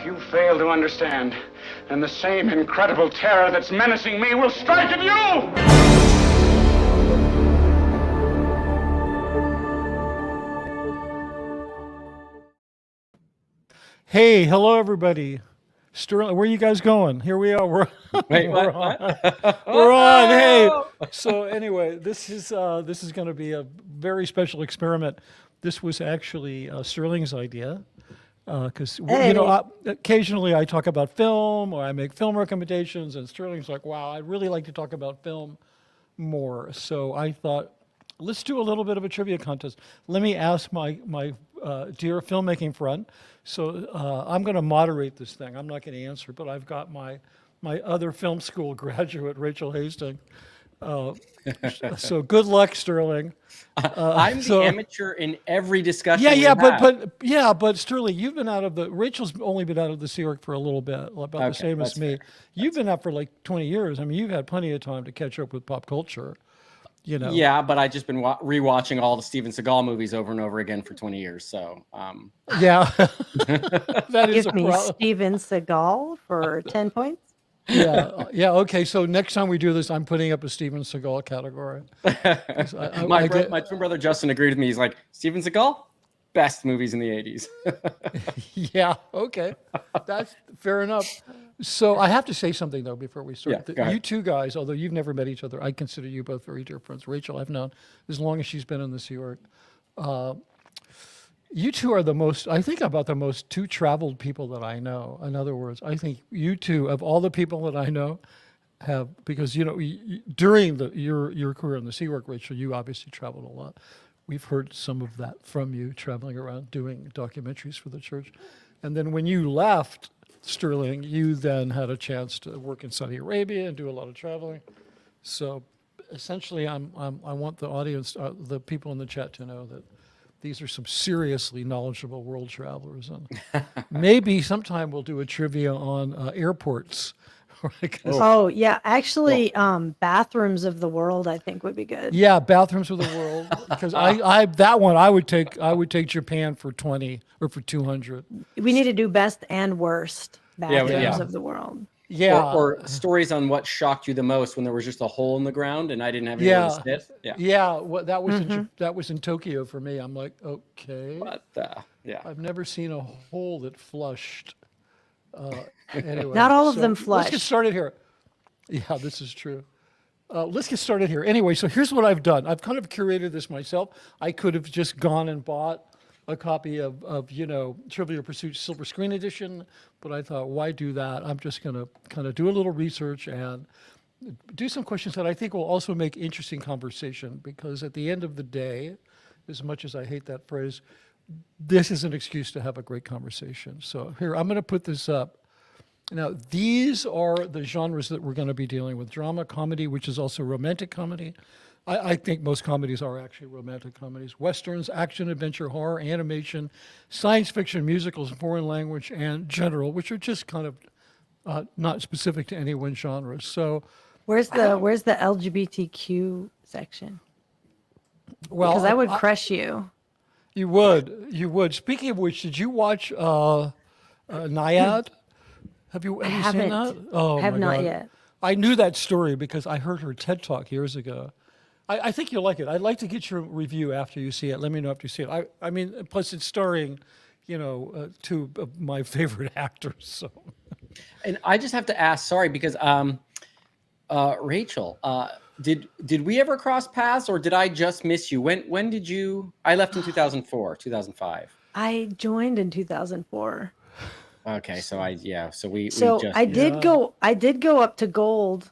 You fail to understand, and the same incredible terror that's menacing me will strike at you! Hey, hello everybody. Sterling, where are you guys going? Here we are. Wait, we're what? on. We're on. Hey. So anyway, this is going to be a very special experiment. This was actually Sterling's idea because occasionally I talk about film or I make film recommendations, and Sterling's like, "Wow, I'd really like to talk about film more." So I thought, let's do a little bit of a trivia contest. Let me ask my dear filmmaking friend. So I'm going to moderate this thing. I'm not going to answer, but I've got my other film school graduate, Rachael Hastings. So good luck, Sterling. I'm the amateur in every discussion. But Sterling, you've been out of Rachel's only been out of the Sea Org for a little bit, about the same as me. Fair. You've been out for like 20 years. I mean, you've had plenty of time to catch up with pop culture. You know. Yeah, but I just been rewatching all the Steven Seagal movies over and over again for 20 years. So, yeah, that is Give me Steven Seagal for 10 points. Yeah. Okay. So next time we do this, I'm putting up a Steven Seagal category. My twin brother Justin agreed with me. He's like, Steven Seagal, best movies in the 80s. Yeah. Okay. That's fair enough. So I have to say something though before we start. Yeah, you two guys, although you've never met each other, I consider you both very dear friends. Rachael, I've known as long as she's been in the Sea Org. You two are about the most two traveled people that I know. In other words, I think you two, of all the people that I know, have, because during your career in the Sea Org, Rachael, you obviously traveled a lot. We've heard some of that from you, traveling around doing documentaries for the church. And then when you left, Sterling, you then had a chance to work in Saudi Arabia and do a lot of traveling. So essentially, I want the audience, the people in the chat, to know that these are some seriously knowledgeable world travelers, and maybe sometime we'll do a trivia on airports. Oh yeah, actually, bathrooms of the world I think would be good. Yeah, bathrooms of the world, because I would take Japan for 20 or for 200. We need to do best and worst bathrooms of the world. Yeah, or stories on what shocked you the most when there was just a hole in the ground and I didn't have anywhere to sit. Yeah. Well, that was in Tokyo for me. I'm like, okay, I've never seen a hole that flushed. Anyway, not all of them flush. Let's get started here. Yeah, this is true. Let's get started here. Anyway, so here's what I've done. I've kind of curated this myself. I could have just gone and bought a copy of Trivial Pursuit Silver Screen Edition, but I thought, why do that? I'm just going to kind of do a little research and do some questions that I think will also make interesting conversation, because at the end of the day, as much as I hate that phrase, this is an excuse to have a great conversation. So here, I'm going to put this up. Now, these are the genres that we're going to be dealing with: drama, comedy, which is also romantic comedy. I think most comedies are actually romantic comedies. Westerns, action, adventure, horror, animation, science fiction, musicals, foreign language, and general, which are just kind of not specific to any one genre. So, where's the LGBTQ section? Well, because I would crush you. You would. Speaking of which, did you watch Naiad? Have you seen that? Oh, I have not yet. I knew that story because I heard her TED Talk years ago. I think you'll like it. I'd like to get your review after you see it. Let me know after you see it. I mean, plus it's starring, two of my favorite actors. So, and I just have to ask, sorry, because Rachael, did we ever cross paths, or did I just miss you? When did you? I left in 2004, 2005. I joined in 2004. Okay, so I did go up to gold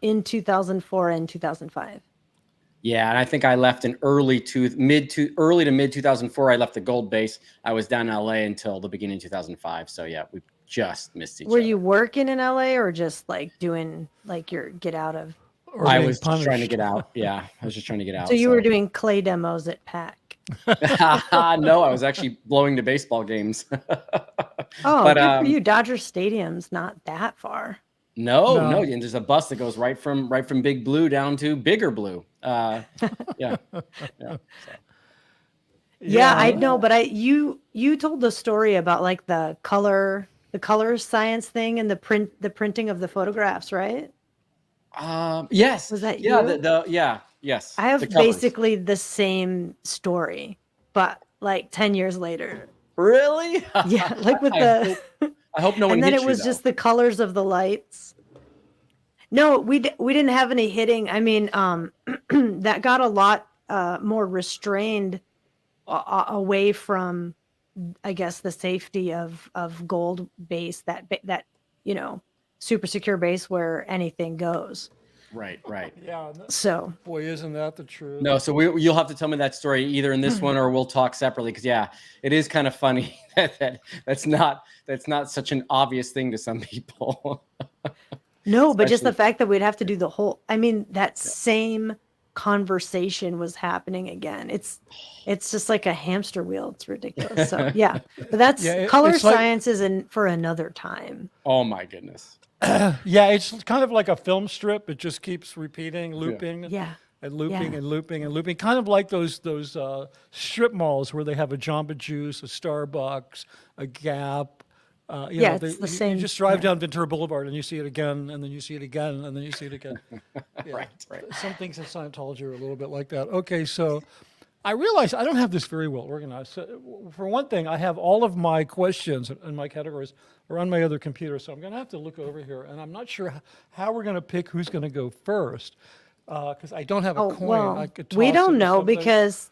in 2004 and 2005. Yeah, and I think I left in early to mid 2004. I left the gold base. I was down in LA until the beginning of 2005. So yeah, we just missed each other. Were you working in LA or just like doing like your get out of? I was just trying to get out. Yeah, I was just trying to get out. So you were doing clay demos at PAC. No, I was actually blowing to baseball games. Good for you. Dodger Stadium's not that far. No, and there's a bus that goes right from Big Blue down to Bigger Blue. Yeah. Yeah, I know, but you told the story about like the color the color science thing and the printing of the photographs, right? Yes. Was that yeah, you? yes. I have the covers. basically the same story, but like 10 years later. Really? Yeah, like with I hope no one and then hit it you was though. just the colors of the lights. No, we didn't have any hitting. I mean, that got a lot more restrained away from, I guess, the safety of gold base, that super secure base where anything goes. Right. Yeah. So Boy, isn't that the truth? No, so you'll have to tell me that story either in this one or we'll talk separately, because it is kind of funny that's not such an obvious thing to some people. no, but just the Especially- fact that we'd have to do the whole, I mean, that same conversation was happening again. It's just like a hamster wheel. It's ridiculous. So yeah, but that's color it's like- science is for another time. Oh my goodness. Yeah, it's kind of like a film strip. It just keeps repeating, looping. Yeah. And looping Yeah. and looping and looping, kind of like those strip malls where they have a Jamba Juice, a Starbucks, a Gap. Yeah, it's the same- You just drive yeah. down Ventura Boulevard and you see it again, and then you see it again, and then you see it again. Yeah. Right. Some things in Scientology are a little bit like that. Okay, so I realize I don't have this very well organized. So, for one thing, I have all of my questions and my categories are on my other computer, so I'm going to have to look over here, and I'm not sure how we're going to pick who's going to go first. Because I don't have a coin. I Well, could we toss it don't or know something. because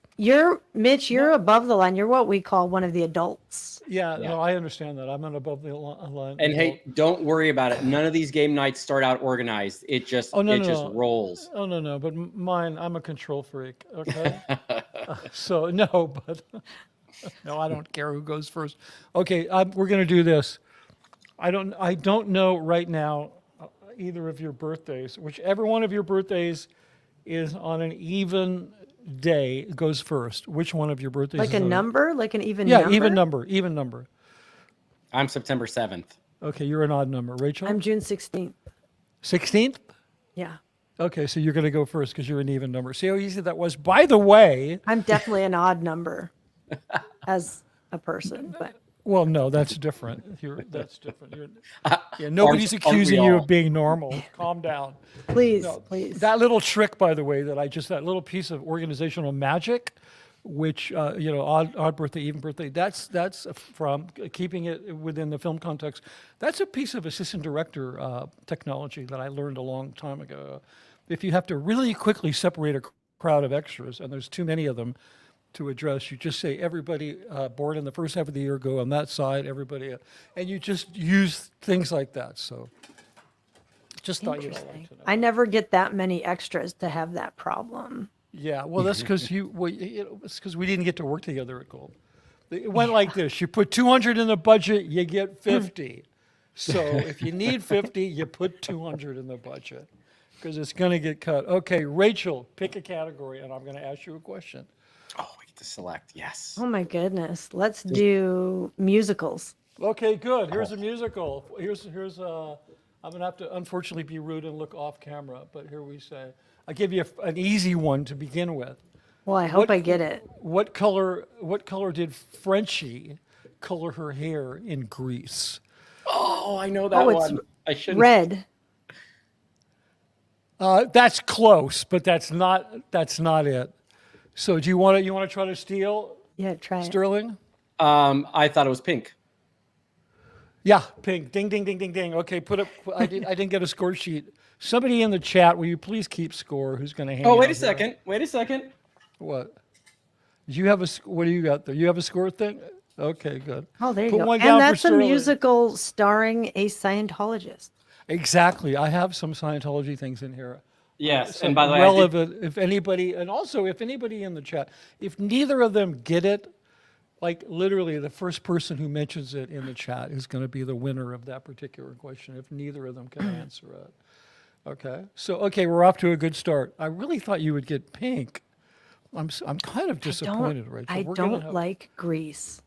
Mitch, you're above the line. You're what we call one of the adults. Yeah, no, I understand that. I'm an above the line. And hey, don't worry about it. None of these game nights start out organized. It just rolls. Oh no, but mine, I'm a control freak. Okay, so no, but no, I don't care who goes first. Okay, we're gonna do this. I don't know right now either of your birthdays. Whichever one of your birthdays is on an even day goes first. Which one of your birthdays? Like is a on number? Like an even Yeah, number? even number. I'm September 7th. Okay, you're an odd number. Rachel? I'm June 16th. 16th? Yeah. Okay, so you're going to go first because you're an even number. See how easy that was? By the way, I'm definitely an odd number as a person, but well, no, that's different. That's different. Nobody's Aren't accusing we you all? of being normal. Calm down. please, No, please. That little trick, by the way, that little piece of organizational magic, which odd birthday, even birthday. That's from keeping it within the film context. That's a piece of assistant director technology that I learned a long time ago. If you have to really quickly separate a crowd of extras, and there's too many of them to address, you just say everybody born in the first half of the year go on that side. Everybody, and you just use things like that. So. Just thought you'd all like to know. I never get that many extras to have that problem. Yeah, well, that's because it's because we didn't get to work together at Gold. It went like this: you put 200 in the budget, you get 50. So if you need 50, you put 200 in the budget because it's going to get cut. Okay, Rachel, pick a category, and I'm going to ask you a question. Oh, we get to select. Yes. Oh my goodness. Let's do musicals. Okay, good. Here's a musical. Here's I'm going to have to unfortunately be rude and look off camera, but here we say. I'll give you an easy one to begin with. Well, I hope I get it. What color did Frenchie color her hair in Greece? Oh, I know that it's one. I shouldn't. Red. That's close, but that's not it. So do you want to try to steal? Yeah, try it. Sterling? I thought it was pink. Yeah, pink. Ding, ding, ding, ding, ding. Okay, I didn't get a score sheet. Somebody in the chat, will you please keep score? Who's going to hand? Oh, out wait a here? second. Wait a second. What? Do you have what do you got there? You have a score thing? Okay, good. Oh, there you Put go. one down And for that's a Sterling. musical starring a Scientologist. Exactly. I have some Scientology things in here. Yes, Some and by the way, relevant. If anybody in the chat, if neither of them get it, like literally the first person who mentions it in the chat is going to be the winner of that particular question. If neither of them can answer it. Okay. So we're off to a good start. I really thought you would get pink. I'm kind of disappointed, Rachel. I We're gonna don't have- like Grease.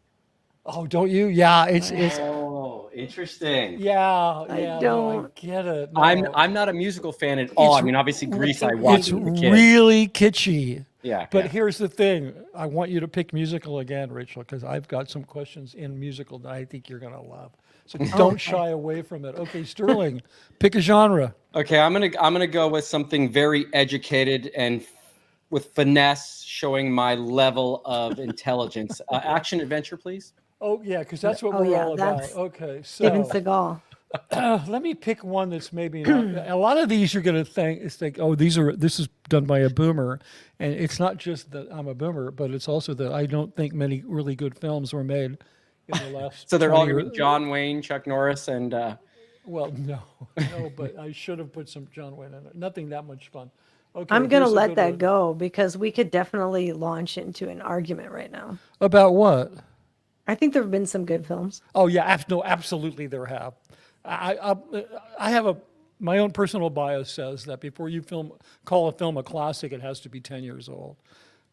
Oh, don't you? Yeah, it's Oh, interesting. yeah. don't. I get it. No. I'm not a musical fan at all. I mean, obviously, Grease I watched It's as a kid. really kitschy. Yeah. But yeah. here's the thing. I want you to pick musical again, Rachel, because I've got some questions in musical that I think you're going to love. So don't shy away from it. Okay, Sterling, pick a genre. Okay, I'm gonna go with something very educated and with finesse, showing my level of intelligence. Action adventure, please. Oh, yeah, because that's what Oh, we're yeah, all about. that's Okay, Steven so Seagal. let me pick one that's maybe not. A lot of these you're going to think, oh, this is done by a boomer. And it's not just that I'm a boomer, but it's also that I don't think many really good films were made in the last So they're all 20 gonna be John Wayne, Chuck Norris, and Well, no, but I should have put some John Wayne in it. Nothing that much fun. Okay, I'm gonna here's a let good that one. go because we could definitely launch into an argument right now. About what? I think there have been some good films. Oh yeah, no, absolutely there have. I have my own personal bias says that before you call a film a classic, it has to be 10 years old,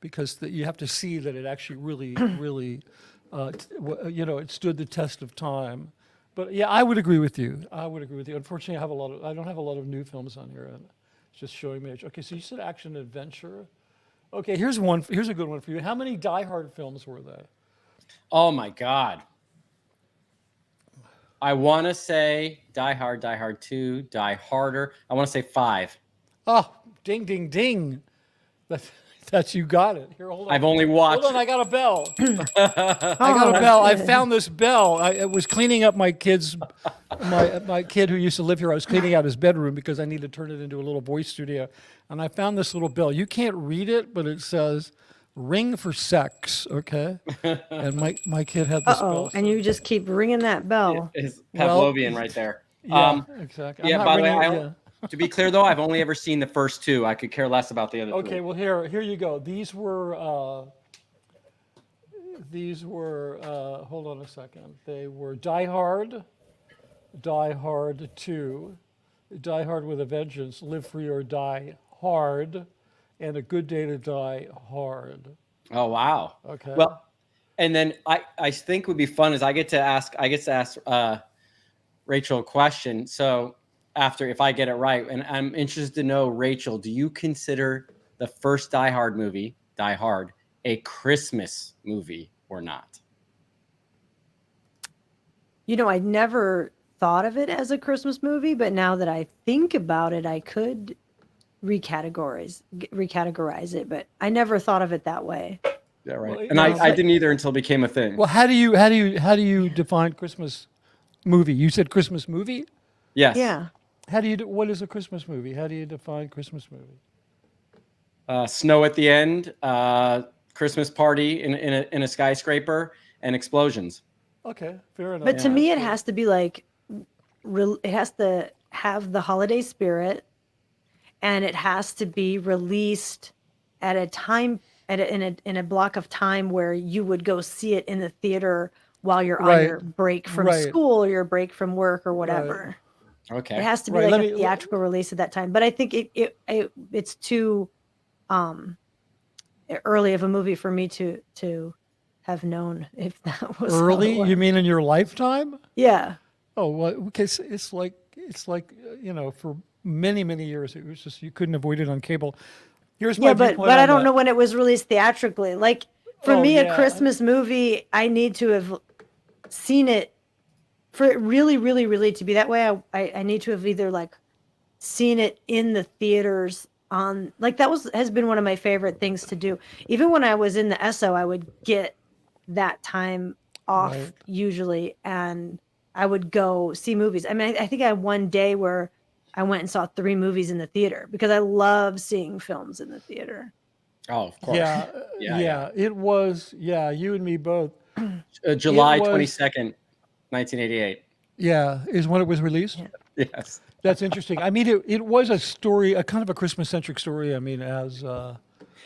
because you have to see that it actually really, it stood the test of time. But yeah, I would agree with you. Unfortunately, I don't have a lot of new films on here, and it's just showing me. Okay, so you said action adventure. Okay, here's a good one for you. How many Die Hard films were there? oh my God. I want to say Die Hard, Die Hard 2, Die Harder. I want to say 5. Oh, ding, ding, ding. That's you got it. Here, hold on. I've only watched. Hold on, I got a bell. I got a bell. I found this bell. I was cleaning up my kid who used to live here. I was cleaning out his bedroom because I needed to turn it into a little voice studio. And I found this little bell. You can't read it, but it says "ring for sex." Okay. And my kid had this bell. And you just keep ringing that bell. It's Pavlovian right there. Yeah, exactly. Yeah, by the way, to be clear though, I've only ever seen the first 2. I could care less about the other 3. Okay, well here you go. These were hold on a second. They were Die Hard, Die Hard 2, Die Hard with a Vengeance, Live Free or Die Hard, and A Good Day to Die Hard. Oh wow. Okay. Well, and then I think would be fun is I get to ask Rachel a question. So if I get it right, and I'm interested to know, Rachel, do you consider the first Die Hard movie, Die Hard, a Christmas movie or not? I never thought of it as a Christmas movie, but now that I think about it, I could recategorize it, but I never thought of it that way. Yeah, right. Well, and I didn't either until it became a thing. Well, how do you define Christmas movie? You said Christmas movie? Yes. Yeah. What is a Christmas movie? How do you define Christmas movie? Snow at the end, Christmas party in a skyscraper, and explosions. Okay, fair enough. But to me, it has to be like, it has to have the holiday spirit, and it has to be released at a time, in a block of time where you would go see it in the theater while you're on your break from school or your break from work or whatever. Okay. It has to be like a theatrical release at that time. But I think it's too early of a movie for me to have known if that was early. You mean in your lifetime? Yeah. Oh well, because it's like for many years it was just you couldn't avoid it on cable. Here's my but I don't know when it was released theatrically. Like for me, a Christmas movie, I need to have seen it for it really to be that way. I need to have either like seen it in the theaters on like has been one of my favorite things to do. Even when I was in the SO, I would get that time off usually, and I would go see movies. I mean, I think I had one day where I went and saw 3 movies in the theater because I love seeing films in the theater. Oh, of course. Yeah. It was, you and me both. July 22nd, 1988. Yeah, is when it was released? Yeah. Yes. That's interesting. I mean, it was a story, a kind of a Christmas-centric story. I mean, as...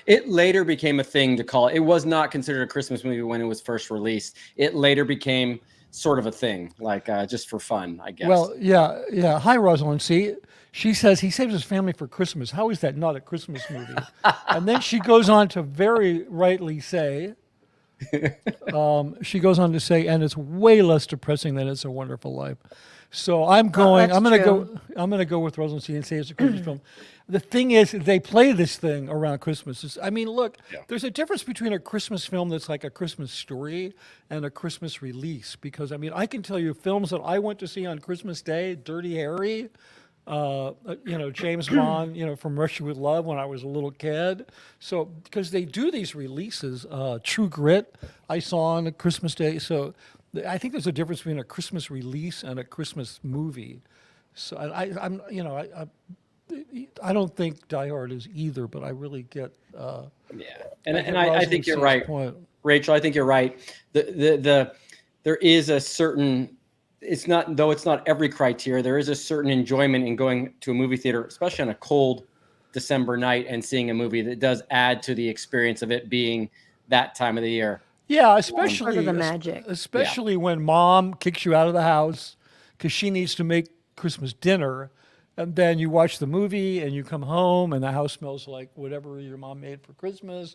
It later became a thing to call it. It was not considered a Christmas movie when it was first released. It later became sort of a thing, like just for fun, I guess. Well, yeah. Hi, Rosalind. See, she says he saves his family for Christmas. How is that not a Christmas movie? And then she goes on to very rightly say She goes on to say, and it's way less depressing than It's a Wonderful Life. So I'm going. that's I'm going to true. go. I'm going to go with Rosalind and say it's a Christmas film. The thing is, they play this thing around Christmas. I mean, look, there's a difference between a Christmas film that's like a Christmas story and a Christmas release. Because I mean, I can tell you films that I went to see on Christmas Day: Dirty Harry, James Bond, from Russia with Love when I was a little kid. So because they do these releases, True Grit, I saw on a Christmas Day. So I think there's a difference between a Christmas release and a Christmas movie. So I don't think Die Hard is either, but I really get. And I think you're right, Rachel. I think you're right. There is a certain. It's not every criteria. There is a certain enjoyment in going to a movie theater, especially on a cold December night, and seeing a movie that does add to the experience of it being that time of the year. Yeah, especially part of the magic. Especially when mom kicks you out of the house because she needs to make Christmas dinner, and then you watch the movie and you come home and the house smells like whatever your mom made for Christmas.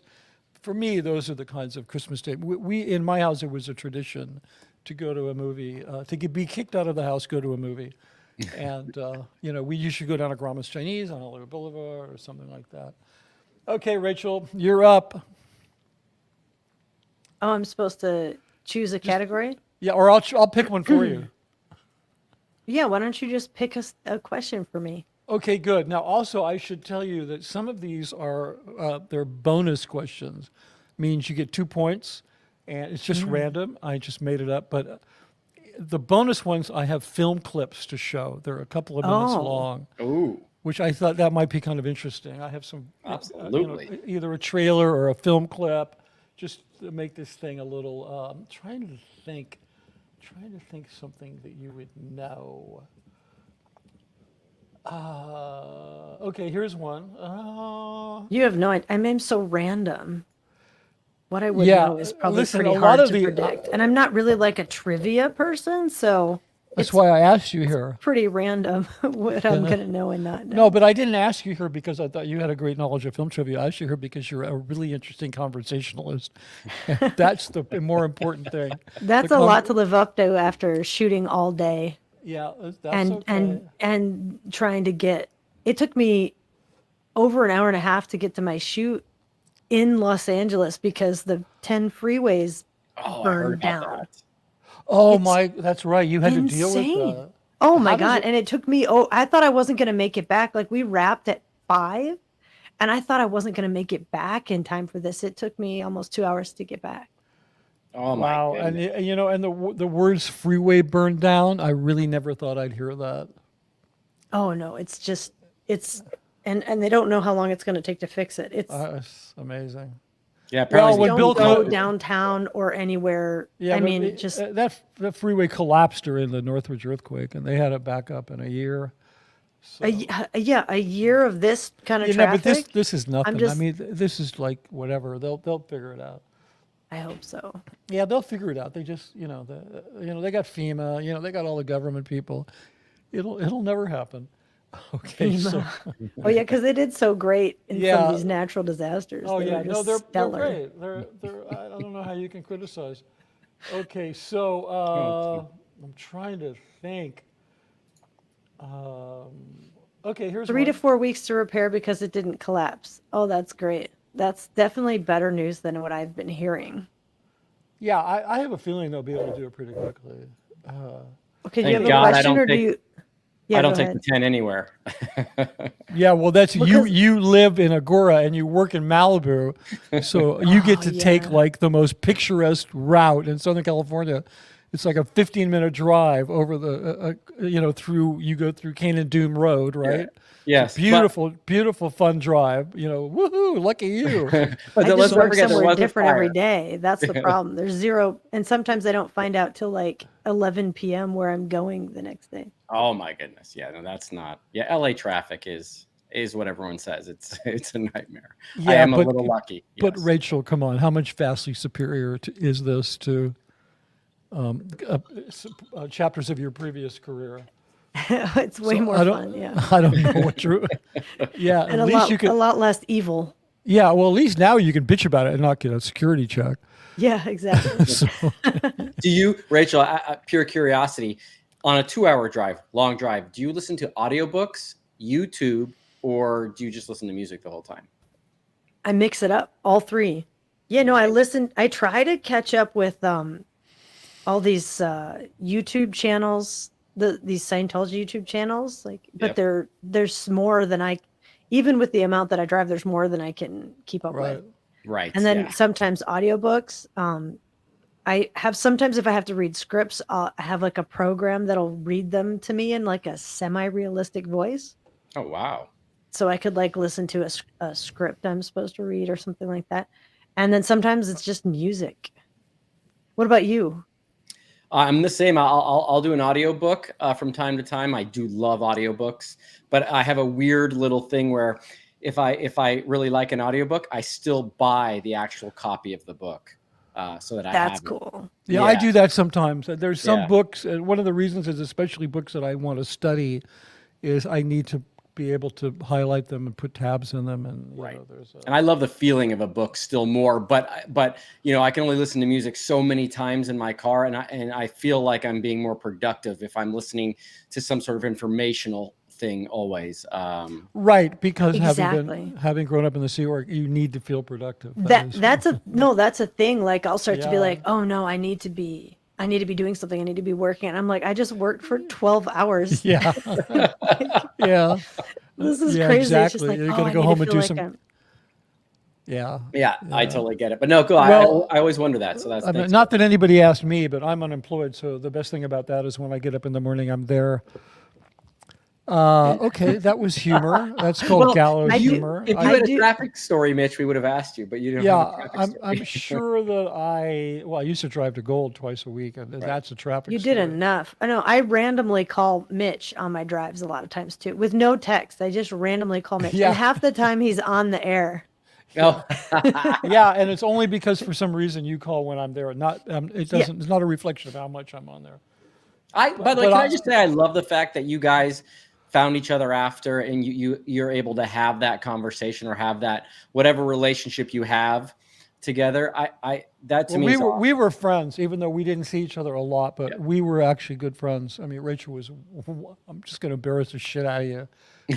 For me, those are the kinds of Christmas day. We in my house, it was a tradition to go to a movie, to be kicked out of the house, go to a movie. And, we usually go down to Grandma's Chinese on Hollywood Boulevard or something like that. Okay, Rachel, you're up. Oh, I'm supposed to choose a category? Yeah, or I'll pick one for you. Yeah, why don't you just pick a question for me? Okay, good. Now, also, I should tell you that some of these are, they're bonus questions. Means you get 2 points. And it's just random. I just made it up. But the bonus ones, I have film clips to show. They're a couple of minutes long. Ooh. Which I thought that might be kind of interesting. I have some, Absolutely. either a trailer or a film clip, just to make this thing a little. Trying to think something that you would know. Okay, here's one. You have no idea. I mean, I'm so random. What I would know is probably pretty hard to predict. And I'm not really like a trivia person, so that's why I asked you here. Pretty random what I'm going to know and not know. No, but I didn't ask you here because I thought you had a great knowledge of film trivia. I asked you here because you're a really interesting conversationalist. That's the more important thing. That's a lot to live up to after shooting all day. Yeah, that's and trying to get. It took me over an hour and a half to get to my shoot in Los Angeles because the 10 freeways burned down. Oh that's right. You had to deal with that. Oh my God. And it took me, I thought I wasn't going to make it back. Like we wrapped at 5 and I thought I wasn't going to make it back in time for this. It took me almost 2 hours to get back. Oh my wow. And and the words freeway burned down, I really never thought I'd hear that. Oh no, and they don't know how long it's going to take to fix it. It's amazing. Yeah, apparently don't go downtown or anywhere. Yeah, that freeway collapsed during the Northridge earthquake, and they had it back up in a year. So. A year of this kind of traffic. But this is nothing. I mean, this is like whatever. They'll figure it out. I hope so. Yeah, they'll figure it out. They just they got FEMA. They got all the government people. It'll never happen. Okay. So. Oh yeah, because they did so great in some of these natural disasters. Oh they're great. They're I don't know how you can criticize. Okay, so I'm trying to think. Okay, here's 3 to 4 weeks to repair because it didn't collapse. Oh, that's great. That's definitely better news than what I've been hearing. Yeah, I have a feeling they'll be able to do it pretty quickly. Okay, do you have a question or do you? Yeah, I don't take the 10 anywhere. Yeah, well, that's you live in Agora and you work in Malibu, so you get to take like the most picturesque route in Southern California. It's like a 15-minute drive over the you go through Kane and Doom Road, right? Yeah. Yes. Beautiful, fun drive. Woohoo! Lucky you. But I just work somewhere different every day. That's the problem. There's zero, and sometimes I don't find out till like 11 p.m. where I'm going the next day. Oh my goodness! Yeah, no, that's not. Yeah, LA traffic is what everyone says. It's a nightmare. Yeah, I am a little lucky. But yes. Rachel, come on, how much vastly superior is this to chapters of your previous career? It's way more fun. Yeah, I don't know what you're. Yeah, and at least you could a lot less evil. Yeah, well, at least now you can bitch about it and not get a security check. Yeah, exactly. So, Do you, Rachel, pure curiosity, on a 2-hour drive, long drive, do you listen to audiobooks, YouTube, or do you just listen to music the whole time? I mix it up, all three. Yeah, no, I try to catch up with all these YouTube channels, these Scientology YouTube channels, like, but there's more than even with the amount that I drive, there's more than I can keep up with. Right. And then sometimes audiobooks. Sometimes if I have to read scripts, I have like a program that'll read them to me in like a semi-realistic voice. Oh, wow. So I could like listen to a script I'm supposed to read or something like that. And then sometimes it's just music. What about you? I'm the same. I'll do an audiobook from time to time. I do love audiobooks, but I have a weird little thing where if I really like an audiobook, I still buy the actual copy of the book. So that I have. That's cool. Yeah, I do that sometimes. There's some books, and one of the reasons is especially books that I want to study is I need to be able to highlight them and put tabs in them. And you know, and I love the feeling of a book still more, but you know, I can only listen to music so many times in my car, and I feel like I'm being more productive if I'm listening to some sort of informational thing always. Right, because exactly. having grown up in the Sea Org, you need to feel productive. That's a thing. Like I'll start to be like, oh no, I need to be doing something. I need to be working. And I'm like, I just worked for 12 hours. Yeah. Yeah. This is crazy. Exactly. It's just like, you're going to go home and do some. Yeah. I totally get it. But no, cool. Well, I always wonder that. So that's not that anybody asked me, but I'm unemployed. So the best thing about that is when I get up in the morning, I'm there. Okay, that was humor. That's called gallows humor. If you had a traffic story, Mitch, we would have asked you, but you didn't. Yeah, I'm sure that I used to drive to Gold twice a week, and that's a traffic. You story. did enough. I know. I randomly call Mitch on my drives a lot of times too, with no text. I just randomly call Mitch, and half the time he's on the air. Oh, yeah, and it's only because for some reason you call when I'm there. Not it doesn't. It's not a reflection of how much I'm on there. By the way, can I just say I love the fact that you guys found each other after, and you're able to have that conversation or have that whatever relationship you have together. That to me is awesome. We were friends, even though we didn't see each other a lot, but we were actually good friends. I mean, Rachel was. I'm just going to embarrass the shit out of you,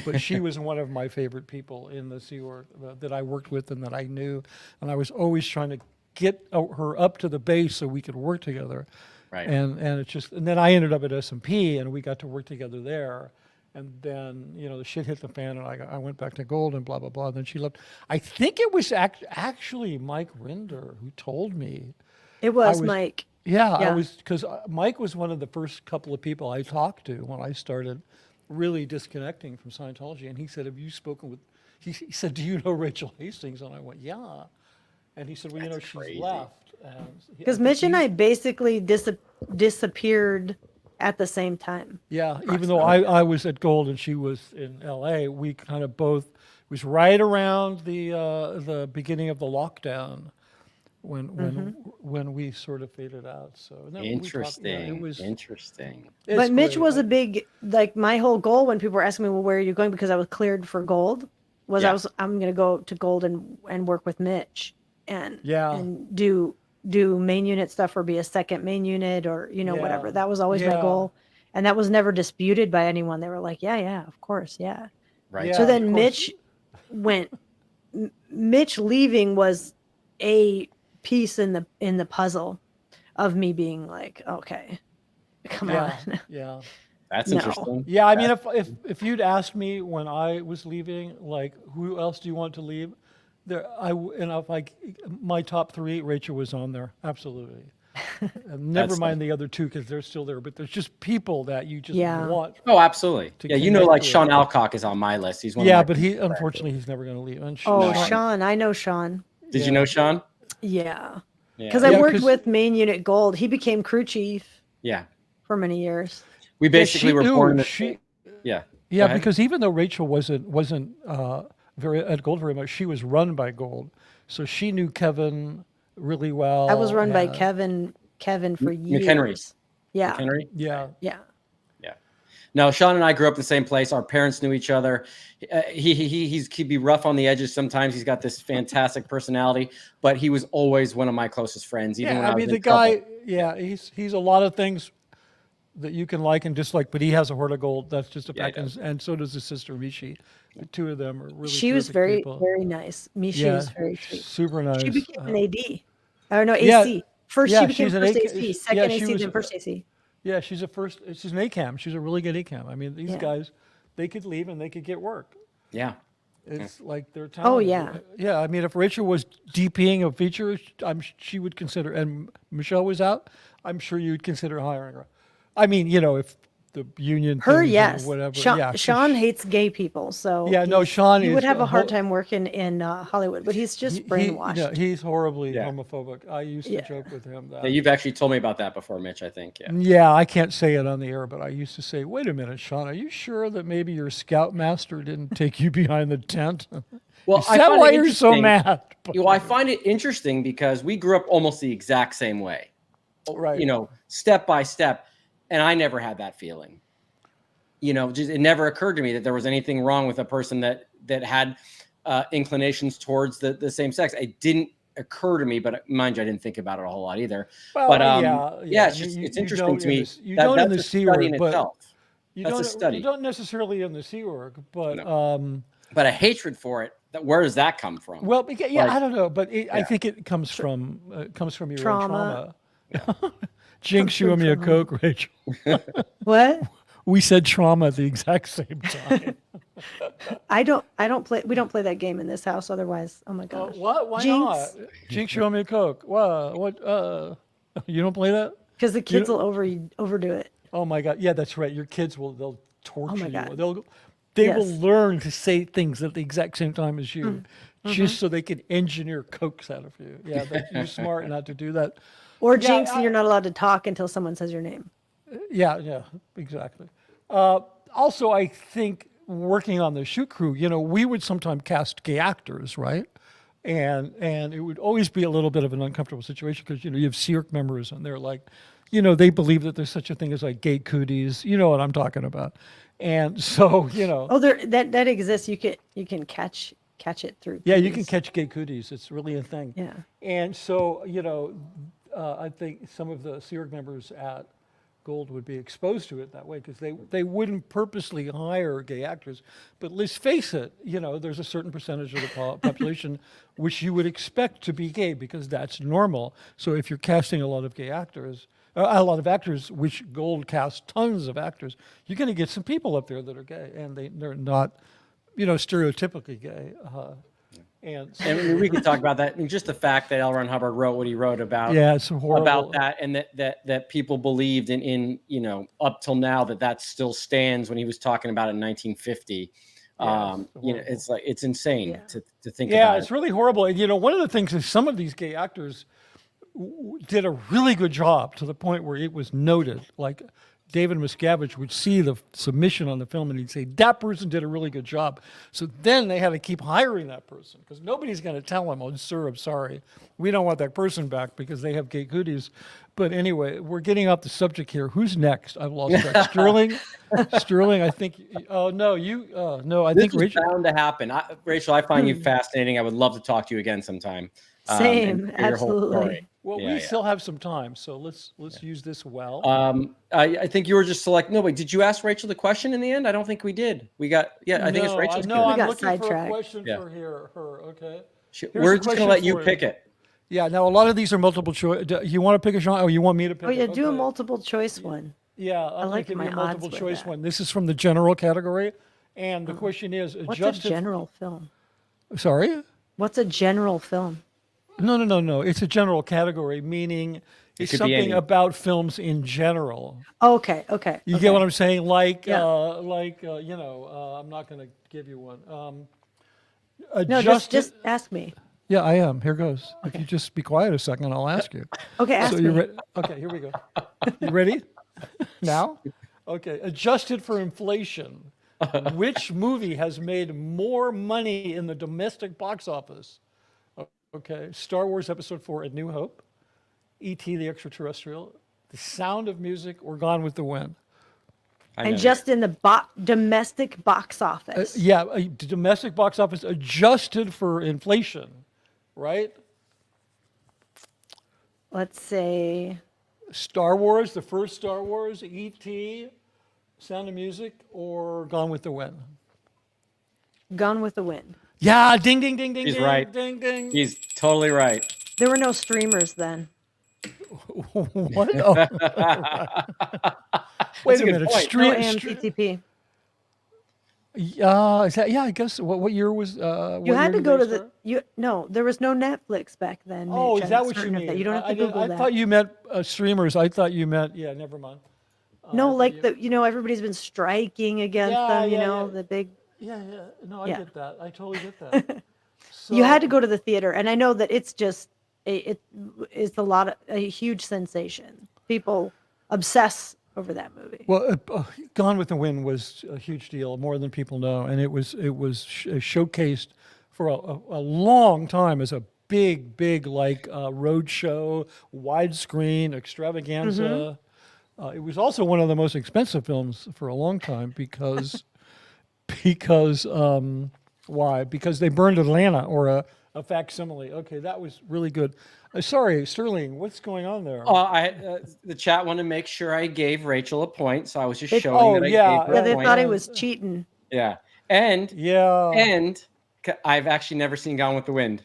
but she was one of my favorite people in the Sea Org that I worked with and that I knew, and I was always trying to get her up to the base so we could work together. Right. And then I ended up at S&P and we got to work together there. And then, you know, the shit hit the fan and I went back to Gold and blah, blah, blah. And then she left. I think it was actually Mike Rinder who told me. It was Mike. Yeah, because Mike was one of the first couple of people I talked to when I started really disconnecting from Scientology. And he said, have you spoken with, he said, do you know Rachael Hastings? And I went, yeah. And he said, well, That's she's crazy. left. Because Mitch and I basically disappeared at the same time. Yeah, even though I was at Gold and she was in LA, we kind of both, it was right around the beginning of the lockdown when we sort of faded out. So interesting. Interesting. But Mitch was a big, like my whole goal when people were asking me, well, where are you going? Because I was cleared for Gold, I'm going to go to Gold and work with Mitch and do main unit stuff or be a second main unit or, whatever. That was always my goal. And that was never disputed by anyone. They were like, yeah, of course. Yeah. Right. Yeah, so then Mitch leaving was a piece in the puzzle of me being like, okay, come on. Yeah. That's interesting. Yeah. I mean, if you'd asked me when I was leaving, like, who else do you want to leave? My top three, Rachel was on there. Absolutely. Never mind the other two because they're still there, but there's just people that you just want. Oh, absolutely. Yeah, like Sean Alcock is on my list. He's one. Yeah, but unfortunately he's never going to leave. And Sean, I know Sean. Did you know Sean? Yeah. Because I worked with Main Unit Gold. He became crew chief. Yeah. For many years. We basically were born. Yeah, because even though Rachel wasn't at Gold very much, she was run by Gold, so she knew Kevin really well. I was run by Kevin for years. McHenry. Yeah. McHenry? Yeah. Yeah. No, Sean and I grew up in the same place. Our parents knew each other. He'd be rough on the edges sometimes. He's got this fantastic personality, but he was always one of my closest friends. Even when I was in trouble. He's a lot of things that you can like and dislike, but he has a heart of gold. That's just a fact. And so does his sister Mishi. The two of them are really. She was very people. very nice. Mishi was very sweet. Super nice. She became an AD. Or no, AC. First she became first AC, second AC, then first AC. Yeah, she's an ACAM. She's a really good ACAM. I mean, these guys, they could leave and they could get work. Yeah. It's like they're talented. Oh, yeah. Yeah, I mean, if Rachel was DPing a feature, she would consider, and Michelle was out, I'm sure you'd consider hiring her. I mean, if the union yes. whatever. Sean hates gay people, so Sean he would have a hard time working in Hollywood, but he's just brainwashed. He's horribly homophobic. I used to joke with him that. Yeah, you've actually told me about that before, Mitch, I think. Yeah, I can't say it on the air, but I used to say, wait a minute, Sean, are you sure that maybe your scoutmaster didn't take you behind the tent? Well, Is that why you're so mad? I find it interesting because we grew up almost the exact same way. Right. Step by step. And I never had that feeling. It never occurred to me that there was anything wrong with a person that had inclinations towards the same sex. It didn't occur to me, but mind you, I didn't think about it a whole lot either. Well, but it's interesting to me. You don't in the C word, but that's a study. You don't necessarily in the C word, but but a hatred for it. Where does that come from? Well, I don't know, but I think it comes from your own trauma. Jinx, you owe me a Coke, Rachel. What? We said trauma at the exact same time. We don't play that game in this house. Otherwise, oh my gosh. What? Why Jinx. not? Jinx, you owe me a Coke. What? You don't play that? Because the kids will overdo it. Oh my God. Yeah, that's right. Your kids they'll torture you. God. They will learn to say things at the exact same time as you, just so they can engineer Cokes out of you. Yeah, you're smart not to do that. Or Jinx, and you're not allowed to talk until someone says your name. Yeah, exactly. Also, I think working on the shoot crew, we would sometimes cast gay actors, right? And it would always be a little bit of an uncomfortable situation because, you have Cirque members and they're like, they believe that there's such a thing as like gay cooties. You know what I'm talking about. And so, Oh, that exists. You can catch it through. Yeah, you can catch gay cooties. It's really a thing. Yeah. And so, I think some of the Cirque members at Gold would be exposed to it that way because they wouldn't purposely hire gay actors. But let's face it, there's a certain percentage of the population which you would expect to be gay because that's normal. So if you're casting a lot of gay actors, which Gold casts tons of actors, you're going to get some people up there that are gay, and they're not, stereotypically gay. And we can talk about that. I mean, just the fact that L. Ron Hubbard wrote what he wrote about, it's horrible. About that, and that people believed in up till now that still stands when he was talking about it in 1950. It's like it's insane to think about. Yeah, it's really horrible. And one of the things is some of these gay actors did a really good job to the point where it was noted. Like David Miscavige would see the submission on the film and he'd say, that person did a really good job. So then they had to keep hiring that person because nobody's going to tell him, oh, sir, I'm sorry. We don't want that person back because they have gay cooties. But anyway, we're getting off the subject here. Who's next? I've lost track. Sterling, I think. Oh, no, no, I think Rachel. This is bound to happen. Rachel, I find you fascinating. I would love to talk to you again sometime. Same, absolutely. Well, we still have some time, so let's use this well. I think you were just no, wait, did you ask Rachel the question in the end? I don't think we did. I think it's Rachel's. No, I'm looking for a question for her, okay? We're just going to let you pick it. Yeah, now a lot of these are multiple choice. You want to pick a genre, or you want me to pick it? Oh, yeah, do a multiple choice one. Yeah, I like my a multiple odds choice with one. This is from the general category, and the question is... What's a general film? Sorry? What's a general film? No. It's a general category, meaning it's something about films in general. Okay. You get what I'm saying? I'm not going to give you one. No, just ask me. Yeah, I am. Here goes. Okay. If you just be quiet a second, I'll ask you. Okay, ask me. Okay, here we go. You ready? Now? Okay. Adjusted for inflation, which movie has made more money in the domestic box office? Okay, Star Wars Episode 4, A New Hope, E.T. the Extraterrestrial, The Sound of Music, or Gone with the Wind? And just in the domestic box office. The domestic box office adjusted for inflation, right? Let's say Star Wars, the first Star Wars, E.T., Sound of Music, or Gone with the Wind? Gone with the Wind. Yeah, ding, ding, ding, ding, He's ding, right. ding, ding. He's totally right. There were no streamers then. What? Oh, wait a minute. No AMPTP. Is that, I guess, what year was, you had to go to there was no Netflix back then. Oh, Mitch. is that what you mean? You don't have to Google that. I thought you meant streamers. I thought you meant, never mind. No, everybody's been striking against them, the big. Yeah. No, I get that. I totally get that. So, you had to go to the theater. And I know that it's just, it is a huge sensation. People obsess over that movie. Well, Gone with the Wind was a huge deal, more than people know. And it was showcased for a long time as a big, like road show, widescreen extravaganza. It was also one of the most expensive films for a long time because why? Because they burned Atlanta, or a facsimile. Okay, that was really good. Sorry, Sterling, what's going on there? The chat wanted to make sure I gave Rachel a point, so I was just showing that I gave her a point. They thought I was cheating. Yeah, and I've actually never seen Gone with the Wind.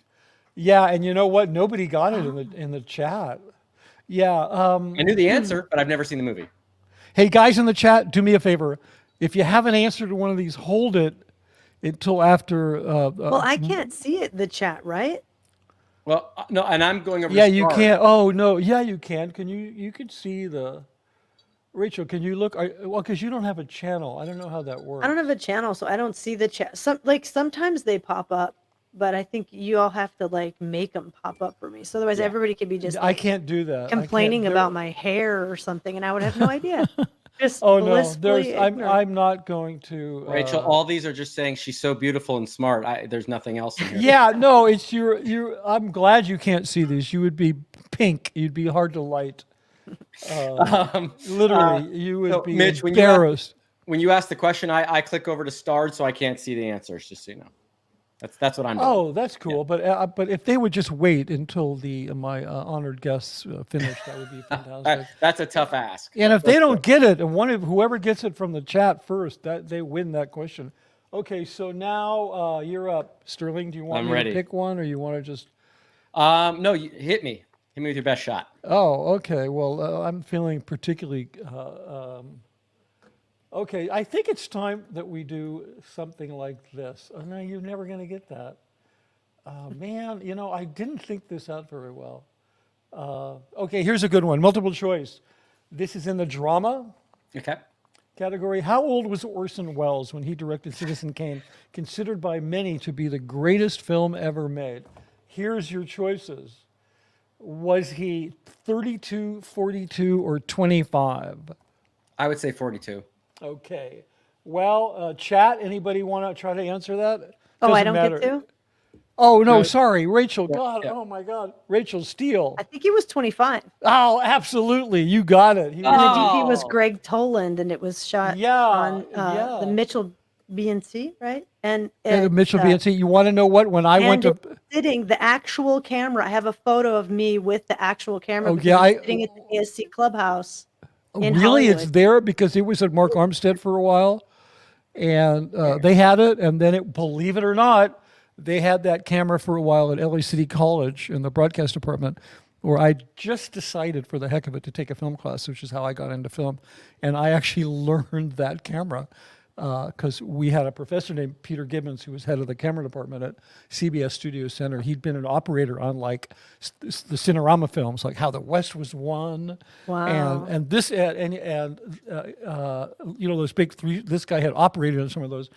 Yeah, and you know what? Nobody got it in the chat. Yeah. I knew the answer, but I've never seen the movie. Hey, guys in the chat, do me a favor. If you have an answer to one of these, hold it until after. Well, I can't see it, the chat, right? Well, no, and I'm going over. Yeah, you can't. Oh, no. Yeah, you can. Can you could see the. Rachel, can you look? Well, because you don't have a channel. I don't know how that works. I don't have a channel, so I don't see the chat. Sometimes they pop up, but I think you all have to make them pop up for me. So otherwise, everybody could be just. I can't do that. Complaining about my hair or something, and I would have no idea. Just no, I'm not going to. Rachel, all these are just saying she's so beautiful and smart. There's nothing else in here. Yeah, no, it's your. I'm glad you can't see these. You would be pink. You'd be hard to light. Literally, you would be Mitch, embarrassed. When you ask the question, I click over to Sturges so I can't see the answers. Just so you know. That's what I'm doing. Oh, that's cool. Yeah. But if they would just wait until my honored guests finish, that would be fantastic. That's a tough ask. And if they don't get it, and whoever gets it from the chat first, they win that question. Okay, so now you're up, Sterling. Do you want me to pick one, or you want to just? No, hit me. Hit me with your best shot. Oh, okay. Well, I'm feeling particularly. Okay, I think it's time that we do something like this. Oh, no, you're never going to get that. Man, I didn't think this out very well. Okay, here's a good one. Multiple choice. This is in the drama category. How old was Orson Welles when he directed Citizen Kane, considered by many to be the greatest film ever made? Here's your choices. Was he 32, 42, or 25? I would say 42. Okay. Well, chat, anybody want to try to answer that? Oh, I don't get to? Oh, no, sorry. Rachel, God, oh my God. Rachel Steele. I think he was 25. Oh, absolutely. You got it. And the DP was Greg Toland, and it was shot on the Mitchell BNC, right? And the Mitchell BNC. You want to know what? When I went to... sitting, the actual camera, I have a photo of me with the actual camera. Oh, yeah. Sitting at the ASC Clubhouse. Really? Hollywood. It's there because it was at Mark Armstead for a while, and they had it, and then believe it or not, they had that camera for a while at LA City College in the broadcast department, where I just decided for the heck of it to take a film class, which is how I got into film, and I actually learned that camera because we had a professor named Peter Gibbons who was head of the camera department at CBS Studio Center. He'd been an operator on the Cinerama films, like How the West Was Won. Wow. And this those big three. This guy had operated on some of those.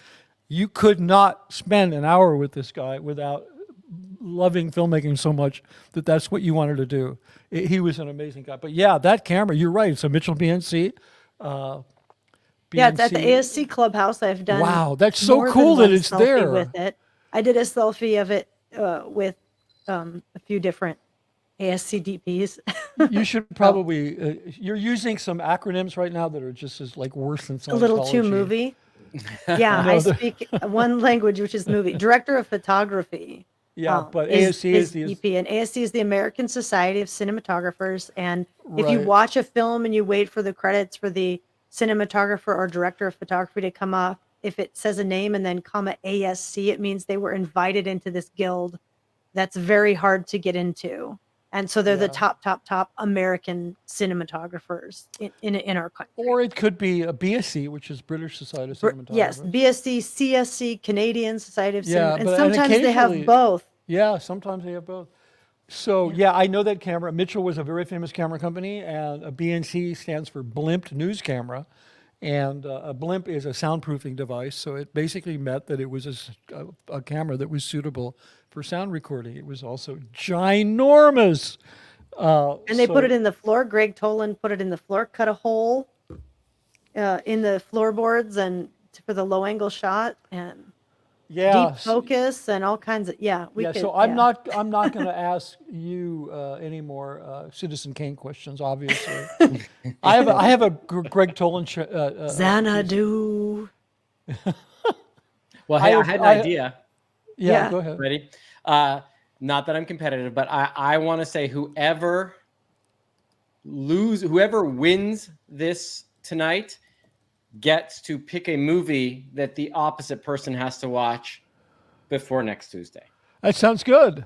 You could not spend an hour with this guy without loving filmmaking so much that's what you wanted to do. He was an amazing guy. But yeah, that camera, you're right. It's a Mitchell BNC. Yeah, it's at the ASC Clubhouse. I've done. Wow, that's so cool that it's there. With it, I did a selfie of it with a few different ASCDPs. You should probably, you're using some acronyms right now that are just as like worse than Scientology. A little too movie. Yeah, No, I speak one language, which is movie. Director of photography. Yeah, but ASC is the EP, and ASC is the American Society of Cinematographers. And if you Right. watch a film and you wait for the credits for the cinematographer or director of photography to come up, if it says a name and then comma ASC, it means they were invited into this guild that's very hard to get into. And so they're the top American cinematographers in our country. Or it could be a BSc, which is British Society of Cinematographers. Yes, BSc, CSC, Canadian Society of Yeah, Cinema. And but- and sometimes they have occasionally- both. Yeah, sometimes they have both. So yeah, I know that camera. Mitchell was a very famous camera company, and a BNC stands for Blimp News Camera. And a blimp is a soundproofing device, so it basically meant that it was a camera that was suitable for sound recording. It was also ginormous. And they put it in the floor. Greg Tolan put it in the floor, cut a hole in the floorboards and for the low angle shot and deep focus and all kinds of So I'm not going to ask you any more Citizen Kane questions. Obviously, I have a Greg Tolan. Xanadu. Well, hey, I had an idea. Yeah, go ahead. Ready? Not that I'm competitive, but I want to say whoever wins this tonight gets to pick a movie that the opposite person has to watch before next Tuesday. That sounds good.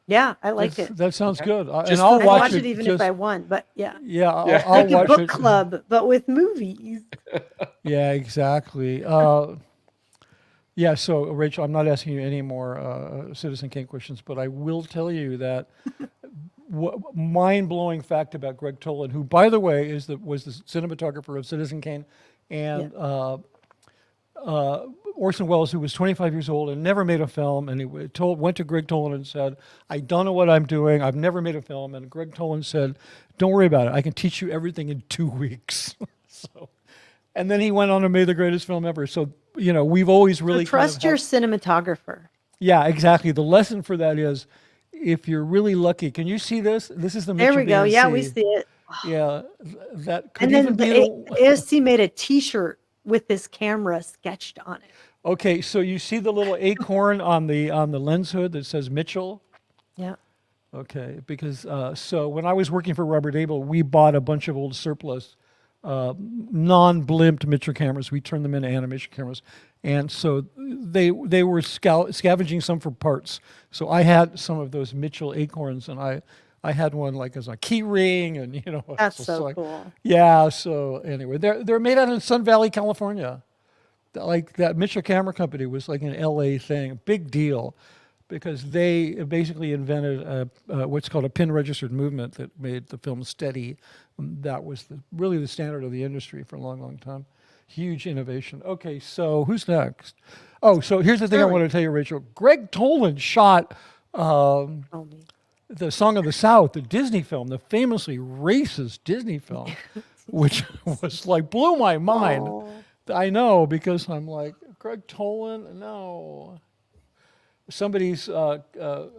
Yeah, I like it. That sounds good. And I'll watch it even if I won, but yeah. Yeah, I'll like watch a book it. club, but with movies. Yeah, exactly. Yeah, so Rachel, I'm not asking you any more Citizen Kane questions, but I will tell you that mind-blowing fact about Greg Tolan, who, by the way, was the cinematographer of Citizen Kane, and Orson Welles, who was 25 years old and never made a film, and he went to Greg Tolan and said, "I don't know what I'm doing. I've never made a film." And Greg Tolan said, "Don't worry about it. I can teach you everything in 2 weeks." And then he went on and made the greatest film ever. So, we've always really trust your cinematographer. Yeah, exactly. The lesson for that is, if you're really lucky, can you see this? This is the Mitchell There we go. BNC. Yeah, we see it. Yeah, that could And then even be. the ASC made a T-shirt with this camera sketched on it. Okay, so you see the little acorn on the lens hood that says Mitchell? Yeah. Okay, because so when I was working for Robert Abel, we bought a bunch of old surplus non-blimped Mitchell cameras. We turned them into animation cameras, and so they were scavenging some for parts. So I had some of those Mitchell acorns, and I had one like as a key ring, and That's so cool. Yeah. So anyway, they're made out in Sun Valley, California. Like that Mitchell Camera Company was like an LA thing, a big deal, because they basically invented what's called a pin registered movement that made the film steady. That was really the standard of the industry for a long, long time. Huge innovation. Okay, so who's next? Oh, so here's the thing I want to tell you, Rachel. Greg Tolan shot the Song of the South, the Disney film, the famously racist Disney film, which was like blew my mind. Oh. I know, because I'm like, Greg Tolan, no. Somebody's, I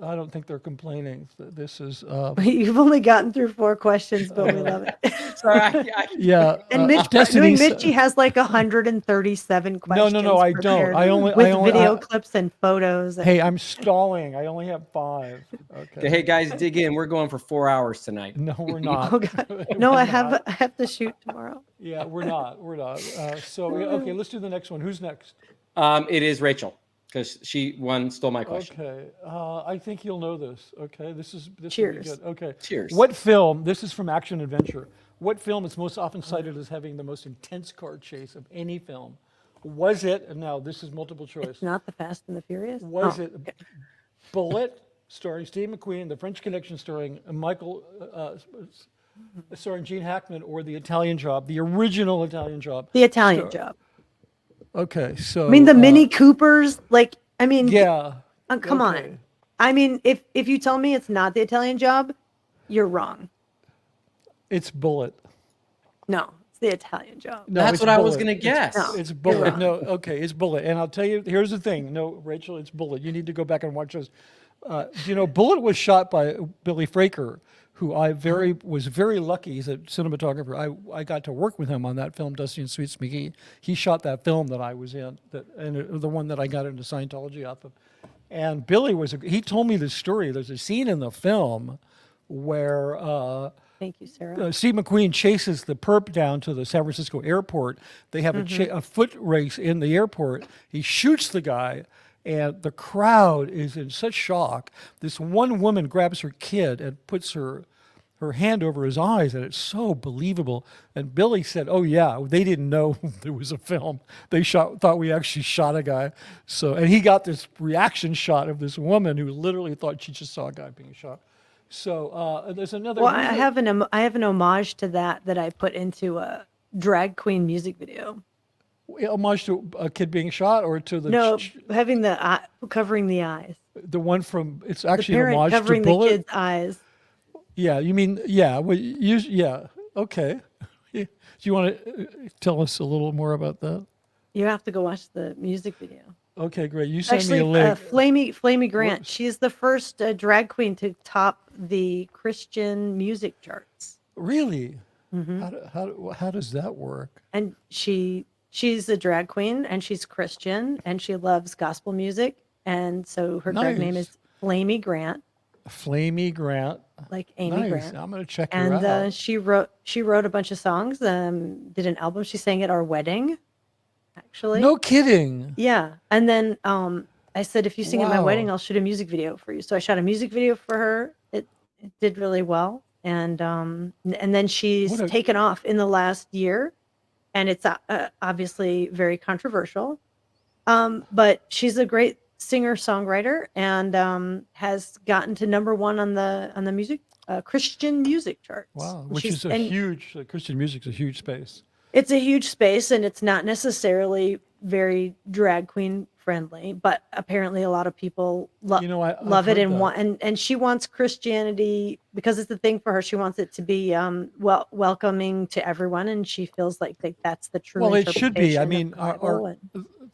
don't think they're complaining. This is... You've only gotten through 4 questions, but we love it. Sorry. Yeah. And Mitchie has like 137 questions. No, I don't. I only video clips and photos. Hey, I'm stalling. I only have 5. Okay. Hey guys, dig in. We're going for 4 hours tonight. No, we're not. Oh, God. No, I have to shoot tomorrow. Yeah, we're not. So, okay, let's do the next one. Who's next? It is Rachel, because she stole my question. Okay, I think you'll know this. Okay, this will be Cheers. good. Okay. Cheers. What film, this is from Action Adventure, what film is most often cited as having the most intense car chase of any film? Was it, and now this is multiple choice, It's not The Fast and the Furious? was it Bullitt, starring Steve McQueen, The French Connection starring starring Gene Hackman, or The Italian Job, the original Italian Job? The Italian Job. Okay, so... I mean, the Mini Coopers, yeah. Come on. I mean, if you tell me it's not The Italian Job, you're wrong. It's Bullitt. No, it's The Italian Job. No, That's it's what I was Bullitt. going to guess. It's Bullitt. wrong. No, okay, it's Bullitt. And I'll tell you, here's the thing. No, Rachel, it's Bullitt. You need to go back and watch this. Bullitt was shot by Billy Fraker, who was very lucky. He's a cinematographer. I got to work with him on that film, Dusty and Sweet McGee. He shot that film that I was in, and the one that I got into Scientology off of. And Billy he told me this story. There's a scene in the film where thank you, Sarah. Steve McQueen chases the perp down to the San Francisco airport. They have a foot race in the airport. He shoots the guy, and the crowd is in such shock. This one woman grabs her kid and puts her hand over his eyes, and it's so believable. And Billy said, "Oh yeah, they didn't know there was a film. They thought we actually shot a guy." And he got this reaction shot of this woman who literally thought she just saw a guy being shot. So there's another. Well, I have an homage to that I put into a drag queen music video. Homage to a kid being shot, or to the having covering the eyes. The one from it's actually the parent an homage covering to Bullitt. The kid's eyes. Yeah, you mean okay. Do you want to tell us a little more about that? You have to go watch the music video. Okay, great. You send me a link. Flamey Grant. She's the first drag queen to top the Christian music charts. Really? Mm-hmm. How does that work? And she's a drag queen, and she's Christian, and she loves gospel music, and so her drag name is Flamey Grant. Flamey Grant. Like Amy Grant. I'm going to check her out. And she wrote a bunch of songs, did an album. She sang at our wedding, actually. No kidding. Yeah. And then I said, if you sing at my wedding, I'll shoot a music video for you. So I shot a music video for her. It did really well. And then she's taken off in the last year. And it's obviously very controversial. But she's a great singer-songwriter, and has gotten to #1 on the music Christian music charts. Wow, which is a huge Christian music's a huge space. It's a huge space, and it's not necessarily very drag queen friendly, but apparently a lot of people love it and and she wants Christianity because it's the thing for her. She wants it to be welcoming to everyone, and she feels like that's the true. Well, it should be. I mean,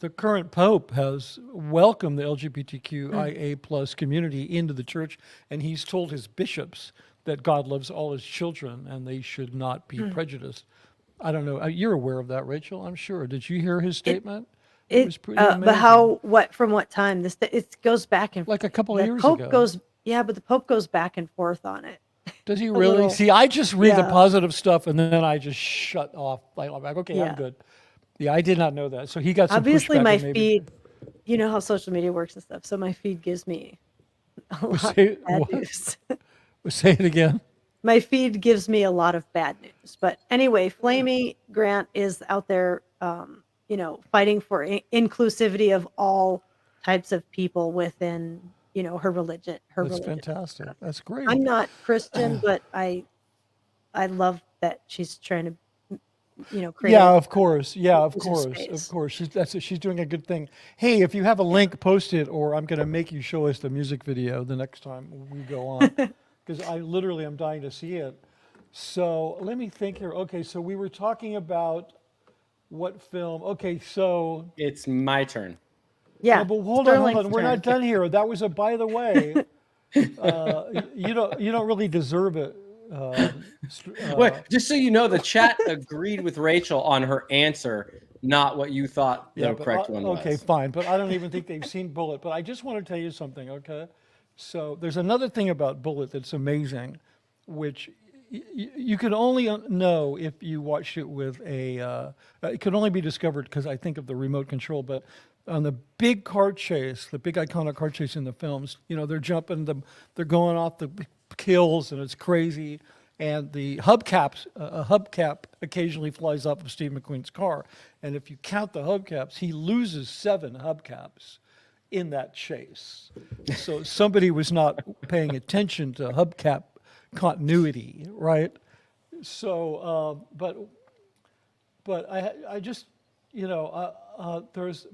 the current Pope has welcomed the LGBTQIA plus community into the church, and he's told his bishops that God loves all his children and they should not be prejudiced. I don't know. You're aware of that, Rachel, I'm sure. Did you hear his statement? It was pretty amazing. But from what time? It goes back and like a couple of years ago. But the Pope goes back and forth on it. Does he really? See, I just read the positive stuff and then I just shut off. I'm like, okay, I'm good. Yeah, I did not know that. So he got some obviously pushback. My feed, you know how social media works and stuff. So my feed gives me a lot of bad news. Say it again. My feed gives me a lot of bad news. But anyway, Flamey Grant is out there, fighting for inclusivity of all types of people within, her religion. That's fantastic. That's great. I'm not Christian, but I love that she's trying to, create. Yeah, of course. She's doing a good thing. Hey, if you have a link, post it, or I'm going to make you show us the music video the next time we go on. Because I literally am dying to see it. So let me think here. Okay, so we were talking about what film? Okay, so it's my turn. Yeah, but hold on. We're not done here. That was a by the way. You don't really deserve it. Wait, just so you know, the chat agreed with Rachel on her answer, not what you thought the correct one was. Okay, fine. But I don't even think they've seen Bullitt. But I just want to tell you something, okay? So there's another thing about Bullitt that's amazing, which you could only know if you watched it with it could only be discovered because I think of the remote control, but on the big car chase, the big iconic car chase in the films, they're jumping, they're going off the hills and it's crazy. And the hubcaps, a hubcap occasionally flies off of Steve McQueen's car. And if you count the hubcaps, he loses 7 hubcaps in that chase. So somebody was not paying attention to hubcap continuity, right? So, but I just, there's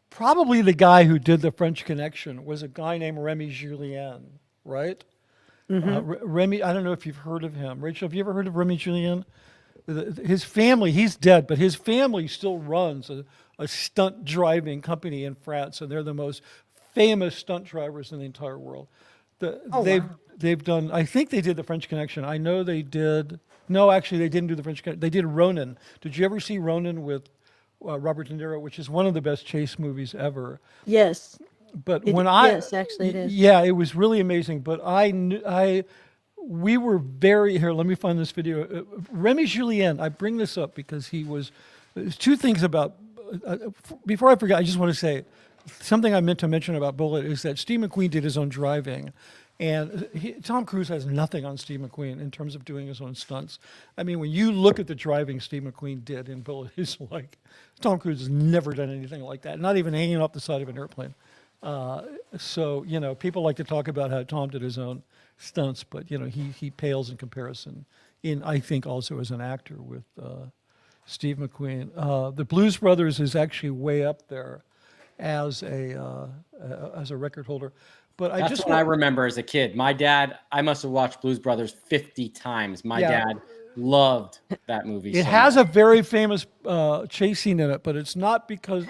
probably the guy who did the French Connection was a guy named Remy Julien, right? Mm-hmm. Remy, I don't know if you've heard of him. Rachel, have you ever heard of Remy Julien? His family, he's dead, but his family still runs a stunt driving company in France, and they're the most famous stunt drivers in the entire world. They've done, I think they did The French Connection. I know they did. No, actually, they didn't do The French Connection. They did Ronin. Did you ever see Ronin with Robert De Niro, which is one of the best chase movies ever? Yes. But yes, actually it is. Yeah, it was really amazing. But we were very, here, let me find this video. Remy Julien, I bring this up because there's two things about, before I forget, I just want to say, something I meant to mention about Bullitt is that Steve McQueen did his own driving. And Tom Cruise has nothing on Steve McQueen in terms of doing his own stunts. I mean, when you look at the driving Steve McQueen did in Bullitt, it's like, Tom Cruise has never done anything like that, not even hanging off the side of an airplane. So, you know, people like to talk about how Tom did his own stunts, but, you know, he pales in comparison, I think, also as an actor with Steve McQueen. The Blues Brothers is actually way up there as a record holder. But That's what I remember as a kid. My dad, I must have watched Blues Brothers 50 times. My dad loved that movie. It has a very famous chase scene in it, but it's not because,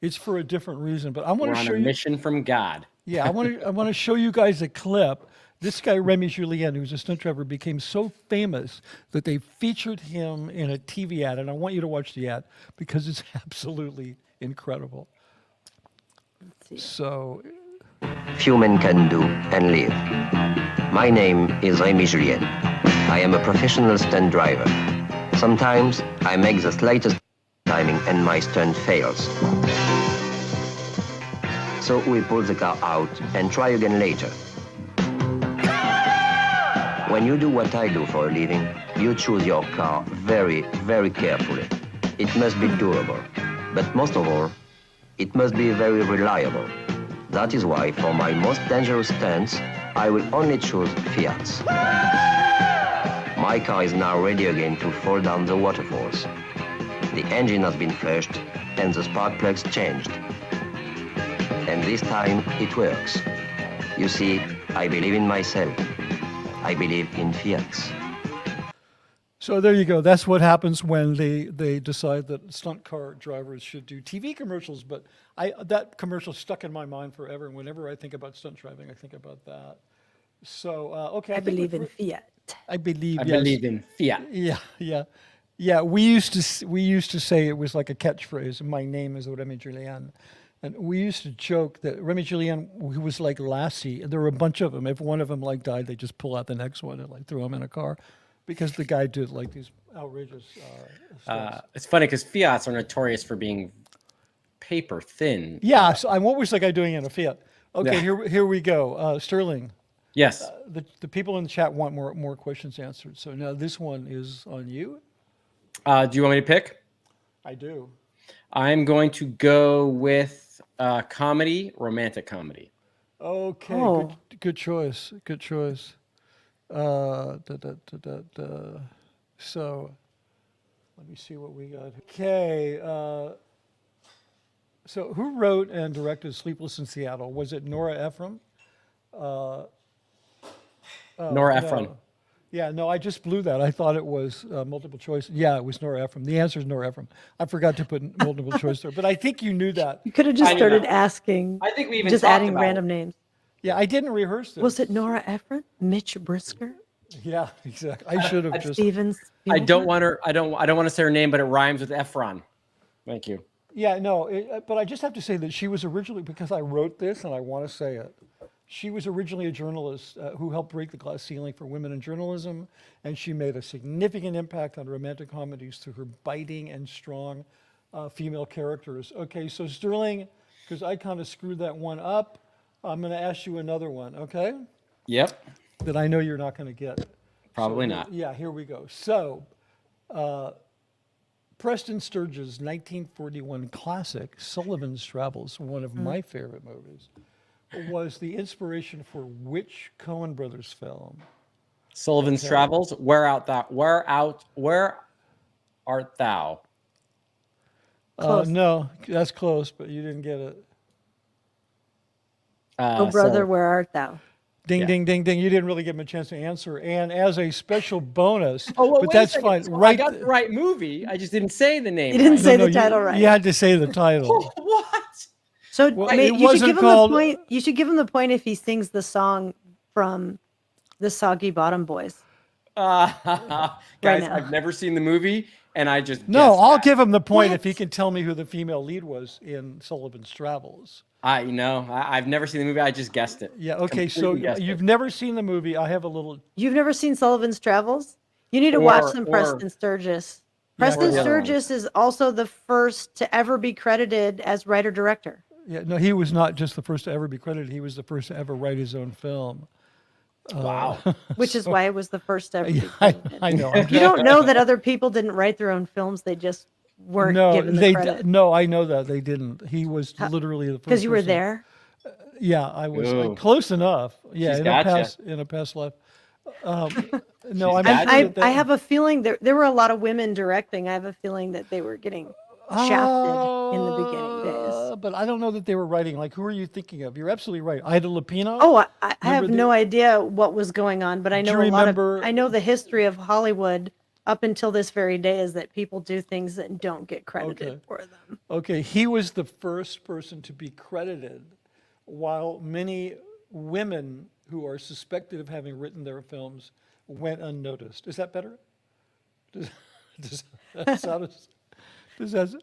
it's for a different reason. But I want to show you. We're on a mission from God. Yeah, I want to show you guys a clip. This guy, Remy Julien, who's a stunt driver, became so famous that they featured him in a TV ad. And I want you to watch the ad because it's absolutely incredible. Let's see. So... Few men can do and live. My name is Remy Julien. I am a professional stunt driver. Sometimes I make the slightest timing and my stunt fails. So we pull the car out and try again later. When you do what I do for a living, you choose your car very, very carefully. It must be durable, but most of all, it must be very reliable. That is why, for my most dangerous stunts, I will only choose Fiats. My car is now ready again to fall down the waterfalls. The engine has been flushed and the spark plugs changed. And this time, it works. You see, I believe in myself. I believe in Fiats. So there you go. That's what happens when they decide that stunt car drivers should do TV commercials. But that commercial stuck in my mind forever. And whenever I think about stunt driving, I think about that. So okay. I believe in Fiat. I believe in Fiat. Yeah. We used to say it was like a catchphrase. My name is Remy Julien. And we used to joke that Remy Julien, who was like Lassie, there were a bunch of them. If one of them like died, they just pull out the next one and like throw him in a car. Because the guy did like these outrageous stuff. It's funny because Fiats are notorious for being paper thin. Yeah. So what was the guy doing in a Fiat? Okay, here we go. Sterling. Yes. The people in the chat want more questions answered. So now this one is on you. Do you want me to pick? I do. I'm going to go with comedy, romantic comedy. Okay. Oh. Good choice. Good choice. So let me see what we got. Okay. So who wrote and directed Sleepless in Seattle? Was it Nora Ephron? Nora Ephron. No. Yeah, no, I just blew that. I thought it was multiple choice. Yeah, it was Nora Ephron. The answer is Nora Ephron. I forgot to put multiple choice there, but I think you knew that. You could have just started asking. I think we even just talked adding about random names. Yeah, I didn't rehearse this. Was it Nora Ephron? Mitch Brisker? Yeah, exactly. I should have just. Steven I don't Spielberg? want her. I don't want to say her name, but it rhymes with Ephron. Thank you. Yeah, no, but I just have to say that she was originally, because I wrote this and I want to say it, she was originally a journalist who helped break the glass ceiling for women in journalism, and she made a significant impact on romantic comedies through her biting and strong female characters. Okay, so Sterling, because I kind of screwed that one up, I'm going to ask you another one, okay? Yep. That I know you're not going to get. Probably not. Yeah, here we go. So, Preston Sturges' 1941 classic, Sullivan's Travels, one of my favorite movies, was the inspiration for which Coen Brothers film? Sullivan's Travels. Where art thou? No, that's close, but you didn't get it. Oh, brother, where art thou? Ding, ding, ding, ding. You didn't really give him a chance to answer. And as a special bonus, well, but that's fine. So I got the right movie. I just didn't say the name. You didn't right. say the title right. You had to say the title. What? So Well, you should give him the point. You should give him the point if he sings the song from the Soggy Bottom Boys. Guys, right I've never seen the movie, and I just I'll that. give him the point if he can tell me who the female lead was in Sullivan's Travels. I've never seen the movie. I just guessed it. Yeah. Okay. So you've never seen the movie. I have a little. You've never seen Sullivan's Travels? You need to watch some Preston Sturges. Preston Sturges is also the first to ever be credited as writer-director. Yeah. No, he was not just the first to ever be credited. He was the first to ever write his own film. Wow. Which is why it was the first ever. I know. You don't know that other people didn't write their own films. They just weren't given the credit. No, I know that they didn't. He was literally the first. Because you were there? Yeah, I was close enough. Yeah, in a past life. No, I have a feeling there were a lot of women directing. I have a feeling that they were getting shafted in the beginning days. But I don't know that they were writing. Like, who are you thinking of? You're absolutely right. Ida Lupino. Oh, I have no idea what was going on, but I know I know the history of Hollywood up until this very day is that people do things that don't get credited for them. Okay, he was the first person to be credited, while many women who are suspected of having written their films went unnoticed. Is that better? Does that sound?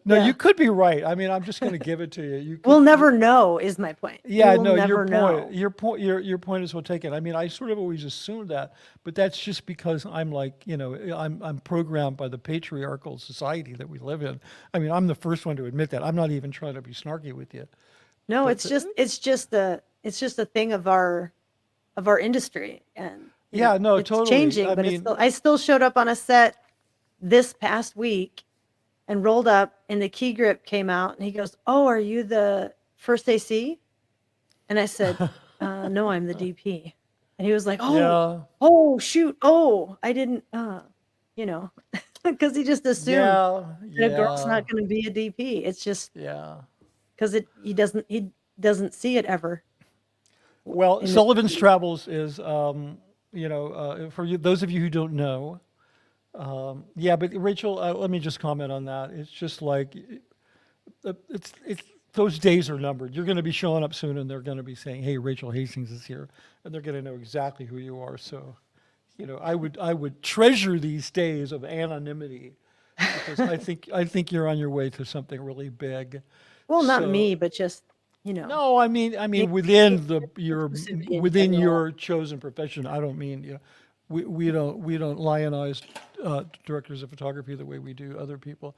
You could be right. I mean, I'm just going to give it to you. We'll never know, is my point. Yeah, your point is well taken. I mean, I sort of always assumed that, but that's just because I'm like, I'm programmed by the patriarchal society that we live in. I mean, I'm the first one to admit that. I'm not even trying to be snarky with you. No, it's just a thing of our industry, and it's totally changing. I still showed up on a set this past week and rolled up, and the key grip came out, and he goes, "Oh, are you the first AC?" And I said, "No, I'm the DP." And he was like, "Oh, shoot, I didn't, because he just assumed that a girl's not going to be a DP. It's just because he doesn't see it ever." Well, Sullivan's Travels is, for those of you who don't know. But Rachel, let me just comment on that. It's just like, it's those days are numbered. You're going to be showing up soon, and they're going to be saying, "Hey, Rachael Hastings is here," and they're going to know exactly who you are. So, I would treasure these days of anonymity, because I think you're on your way to something really big. Well, not me, but just No, I mean within your chosen profession. I don't mean We don't lionize directors of photography the way we do other people.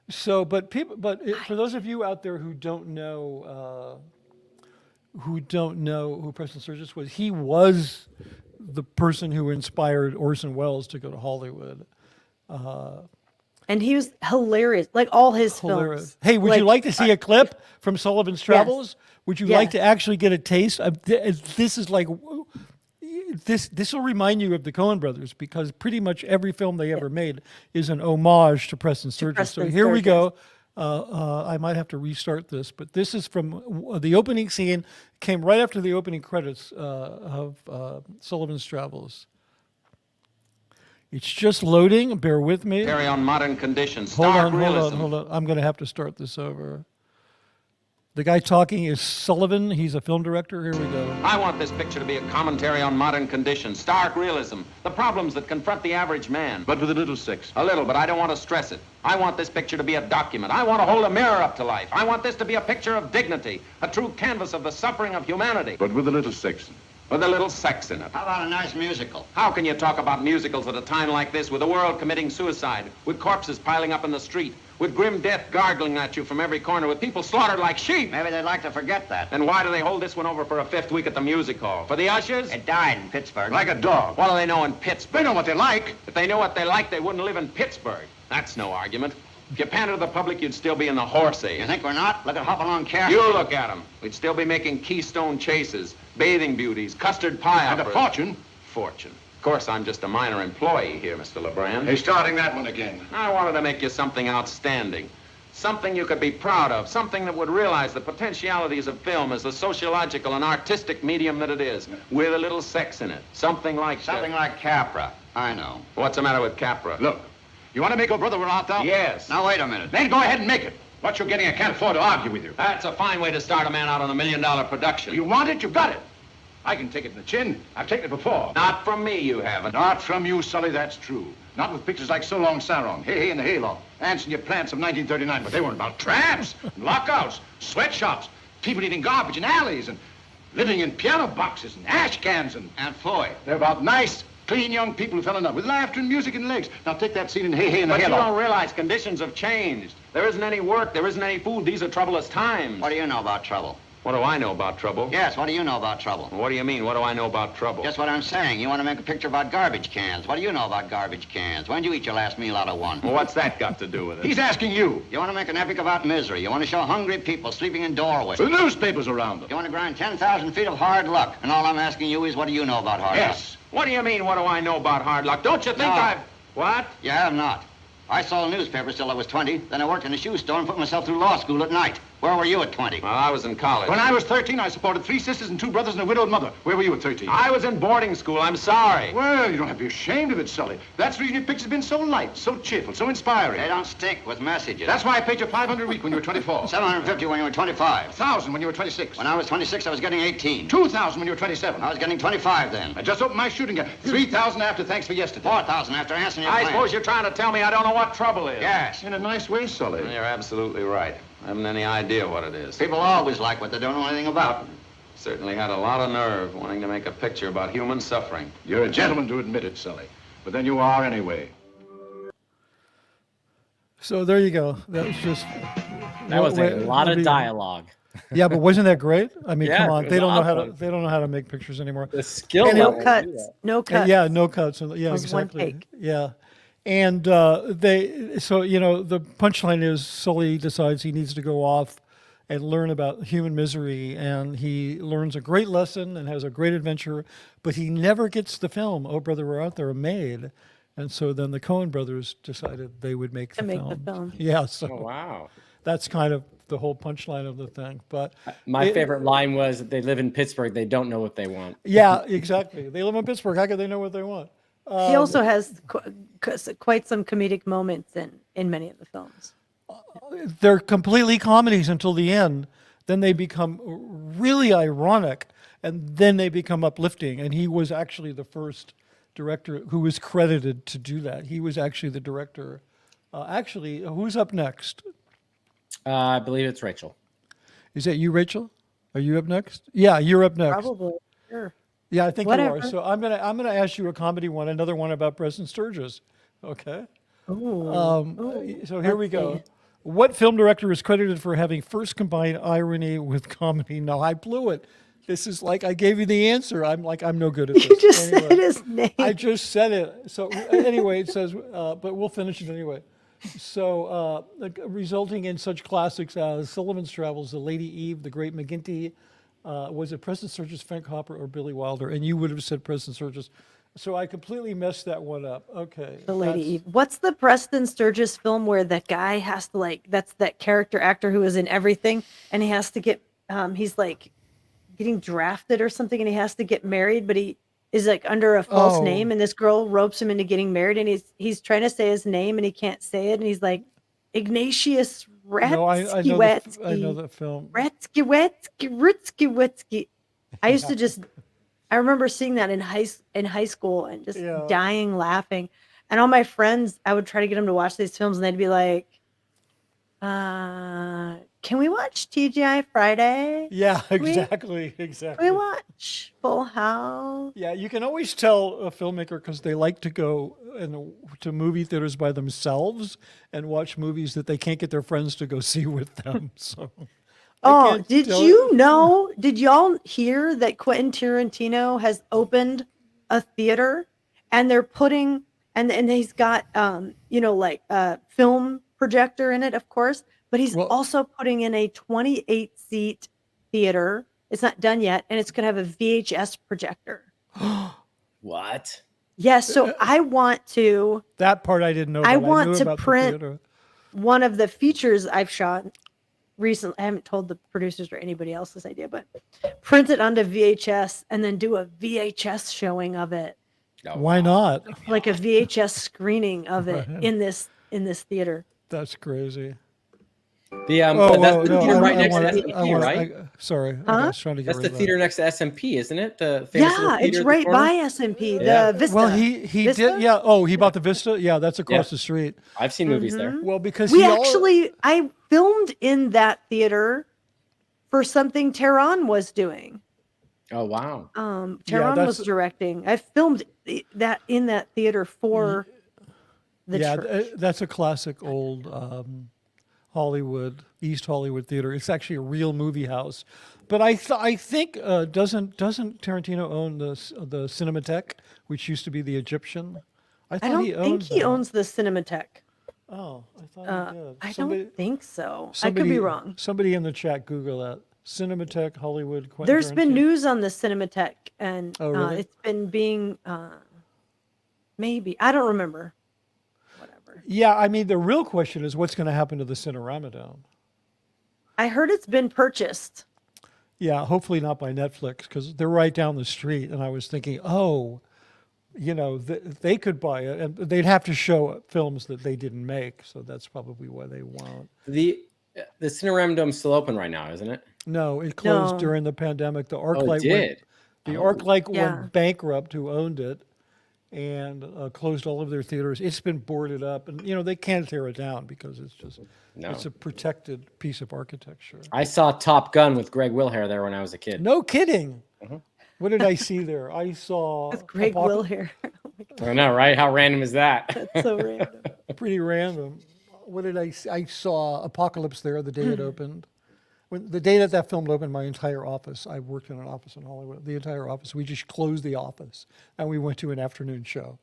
So, for those of you out there who don't know who Preston Sturges was, he was the person who inspired Orson Welles to go to Hollywood. And he was hilarious, like all his films. Hey, would you like to see a clip from Sullivan's Travels? Yes. Would you like to actually get a taste? This is like. This will remind you of the Coen brothers, because pretty much every film they ever made is an homage to Preston Sturges. So here we go. I might have to restart this, but this is from the opening scene. Came right after the opening credits of Sullivan's Travels. It's just loading. Bear with me. Carry on modern conditions. Hold on. I'm going to have to start this over. The guy talking is Sullivan. He's a film director. Here we go. I want this picture to be a commentary on modern conditions, stark realism, the problems that confront the average man. But with a little sex. A little, but I don't want to stress it. I want this picture to be a document. I want to hold a mirror up to life. I want this to be a picture of dignity, a true canvas of the suffering of humanity. But with a little sex. With a little sex in it. How about a nice musical? How can you talk about musicals at a time like this, with the world committing suicide, with corpses piling up in the street, with grim death gargling at you from every corner, with people slaughtered like sheep? Maybe they'd like to forget that. Then why do they hold this one over for a 5th week at the music hall? For the ushers? It died in Pittsburgh. Like a dog. What do they know in Pittsburgh? They know what they like. If they knew what they like, they wouldn't live in Pittsburgh. That's no argument. If you pandered to the public, you'd still be in the horse age. You think we're not? Look at Hopalong Care. You look at them. We'd still be making Keystone Chases, Bathing Beauties, custard pie and operas. a fortune. Fortune. Of course, I'm just a minor employee here, Mr. LeBrand. Hey, starting that one again. I wanted to make you something outstanding. Something you could be proud of. Something that would realize the potentialities of film as the sociological and artistic medium that it is, with a little sex in it. Something like Capra. I know. What's the matter with Capra? Look, you want to make your brother out there? Yes. Now, wait a minute. Then go ahead and make it. What you're getting, I can't afford to argue with you. That's a fine way to start a man out on $1 million production. You want it, you got it. I can take it in the chin. I've taken it before. Not from me, you haven't. Not from you, Sully, that's true. Not with pictures like So Long Sarong, Hey Hey and the Hayloft, Ants in Your Plants of 1939, but they weren't about tramps, and lockouts, sweatshops, people eating garbage in alleys, and living in piano boxes and ash cans and Foy. they're about nice, clean young people who fell in love with laughter and music and legs. Now take that scene in Hey Hey and the But you Hayloft. don't realize conditions have changed. There isn't any work, there isn't any food. These are troublous times. What do you know about trouble? What do I know about trouble? Yes, what do you know about trouble? What do you mean, what do I know about trouble? Just what I'm saying. You want to make a picture about garbage cans. What do you know about garbage cans? When did you eat your last meal out of one? Well, what's that got to do with it? He's asking you. You want to make an epic about misery. You want to show hungry people sleeping in doorways. The newspapers around them. You want to grind 10,000 feet of hard luck. And all I'm asking you is, what do you know about hard luck? Yes. What do you mean, what do I know about hard luck? Don't you think No. I've... What? You have not. I sold newspapers till I was 20. Then I worked in a shoe store and put myself through law school at night. Where were you at 20? Well, I was in college. When I was 13, I supported 3 sisters and 2 brothers and a widowed mother. Where were you at 13? I was in boarding school, I'm sorry. Well, you don't have to be ashamed of it, Sully. That's the reason your pictures have been so light, so cheerful, so inspiring. They don't stick with messages. That's why I paid you $500 a week when you were 24. 750 when you were 25. 1,000 when you were 26. When I was 26, I was getting 18. 2,000 when you were 27. I was getting 25 then. I just opened my shooting gun. 3,000 after thanks for yesterday. 4,000 after answering your I plan. suppose you're trying to tell me I don't know what trouble is. Yes. In a nice way, Sully. You're absolutely right. I haven't any idea what it is. People always like what they don't know anything about. Certainly had a lot of nerve wanting to make a picture about human suffering. You're a gentleman to admit it, Sully. But then you are anyway. So there you go. That was just. That was a lot of dialogue. Yeah, but wasn't that great? I mean, Yeah, come on, it they was don't know how to. awesome. They don't know how to make pictures anymore. The skill And no level. cuts. No cuts. Yeah, no cuts. Yeah, was one exactly. take. Yeah, and the punchline is Sully decides he needs to go off and learn about human misery, and he learns a great lesson and has a great adventure, but he never gets the film. Oh, Brother, We're Out There made, and so then the Coen brothers decided they would make the film. Yeah, so Oh, wow. that's kind of the whole punchline of the thing. But My favorite line was that they live in Pittsburgh. They don't know what they want. yeah, exactly. They live in Pittsburgh. How could they know what they want? He also has quite some comedic moments in many of the films. They're completely comedies until the end. Then they become really ironic, and then they become uplifting. And he was actually the first director who was credited to do that. He was actually the director. Actually, who's up next? I believe it's Rachel. Is that you, Rachel? Are you up next? Yeah, you're up next. Probably. Sure. Yeah, I think Whatever. you are. So I'm gonna ask you a comedy one, another one about Preston Sturges. Okay. So here we go. What film director is credited for having first combined irony with comedy? No, I blew it. This is like I gave you the answer. I'm no good at this. You just said his name. I just said it. So anyway, it says, but we'll finish it anyway. So resulting in such classics as Sullivan's Travels, The Lady Eve, The Great McGinty, was it Preston Sturges, Frank Hopper, or Billy Wilder? And you would have said Preston Sturges. So I completely messed that one up. Okay. The Lady Eve. What's the Preston Sturges film where that guy has to that's that character actor who is in everything, and he has to get he's like getting drafted or something, and he has to get married, but he is like under a false name, and this girl ropes him into getting married, and he's trying to say his name and he can't say it, and he's like Ignatius Ratsky. No, I know that film. Ratsky. I used to I remember seeing that in high school and just dying laughing. And all my friends, I would try to get them to watch these films, and they'd be like, can we watch TGI Friday? Yeah, exactly. Can we watch Full House? Yeah, you can always tell a filmmaker because they like to go to movie theaters by themselves and watch movies that they can't get their friends to go see with them. So. Did y'all hear that Quentin Tarantino has opened a theater, and they're putting, and he's got, a film projector in it, of course, but he's also putting in a 28-seat theater. It's not done yet, and it's going to have a VHS projector. What? Yes, so I want to. That part I didn't know. I want to print one of the features I've shot recently. I haven't told the producers or anybody else this idea, but print it onto VHS and then do a VHS showing of it. Oh, why not? Like a VHS screening of it in this theater. That's crazy. That's the theater right next to SMP, right? Sorry, I was trying to get That's rid the of that. theater next to SMP, isn't it? The famous Yeah, theater it's at the right corner? by SMP. Yeah. The Vista. Well, he Vista? did. Yeah. Oh, he bought the Vista. Yeah, that's across the street. I've seen movies there. Well, because I filmed in that theater for something Tehran was doing. Oh wow. Tehran was directing. I filmed that in that theater for the church. That's a classic old Hollywood, East Hollywood theater. It's actually a real movie house. But I think doesn't Tarantino own the Cinematheque, which used to be the Egyptian? I don't think he owns the Cinematheque. Oh, I thought he did. I don't think so. I could be wrong. Somebody in the chat, Google that. Cinematheque, Hollywood. There's been news on the Cinematheque, and really? it's been being maybe. I don't remember. Whatever. Yeah, I mean, the real question is what's going to happen to the Cinerama Dome? I heard it's been purchased. Yeah, hopefully not by Netflix, because they're right down the street. And I was thinking, they could buy it, and they'd have to show films that they didn't make. So that's probably why they won't. The Cinerama Dome's still open right now, isn't it? No, it closed during the pandemic. The ArcLight ArcLight went bankrupt, who owned it, and closed all of their theaters. It's been boarded up, and they can't tear it down because it's just it's a protected piece of architecture. I saw Top Gun with Greg Wilhair there when I was a kid. No kidding. What did I see there? I saw with Greg Wilhair. I know, right? How random is that? That's so random. Pretty random. What did I see? I saw Apocalypse there the day it opened. When the day that film opened, my entire office, I worked in an office in Hollywood, the entire office, we just closed the office and we went to an afternoon show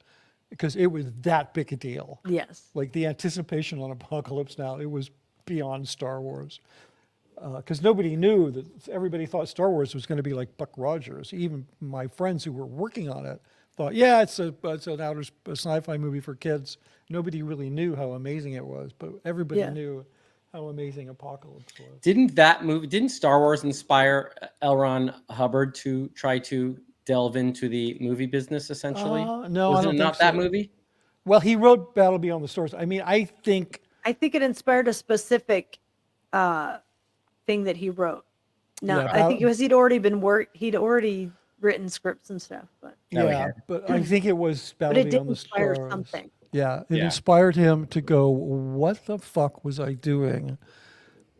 because it was that big a deal. Yes. Like the anticipation on Apocalypse Now, it was beyond Star Wars. Because nobody knew that everybody thought Star Wars was going to be like Buck Rogers. Even my friends who were working on it thought, yeah, it's an outer sci-fi movie for kids. Nobody really knew how amazing it was, but everybody knew how amazing Apocalypse was. Didn't Star Wars inspire L. Ron Hubbard to try to delve into the movie business essentially? No, I don't think not so. That movie? Well, he wrote Battle Beyond the Stars. I mean, I think it inspired a specific thing that he wrote. No, I think it was he'd already written scripts and stuff, but but I think it was Battle Beyond the Stars. Something. Yeah, it inspired him to go, what the fuck was I doing?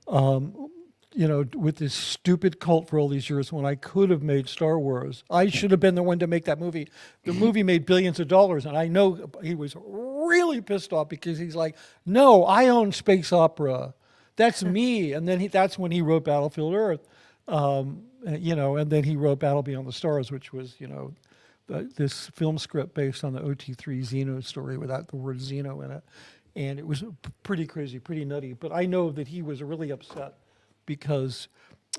With this stupid cult for all these years when I could have made Star Wars. I should have been the one to make that movie. The movie made billions of dollars, and I know he was really pissed off because he's like, no, I own space opera. That's me. And then that's when he wrote Battlefield Earth, and then he wrote Battle Beyond the Stars, which was, this film script based on the OT3 Xeno story without the word Xeno in it. And it was pretty crazy, pretty nutty. But I know that he was really upset because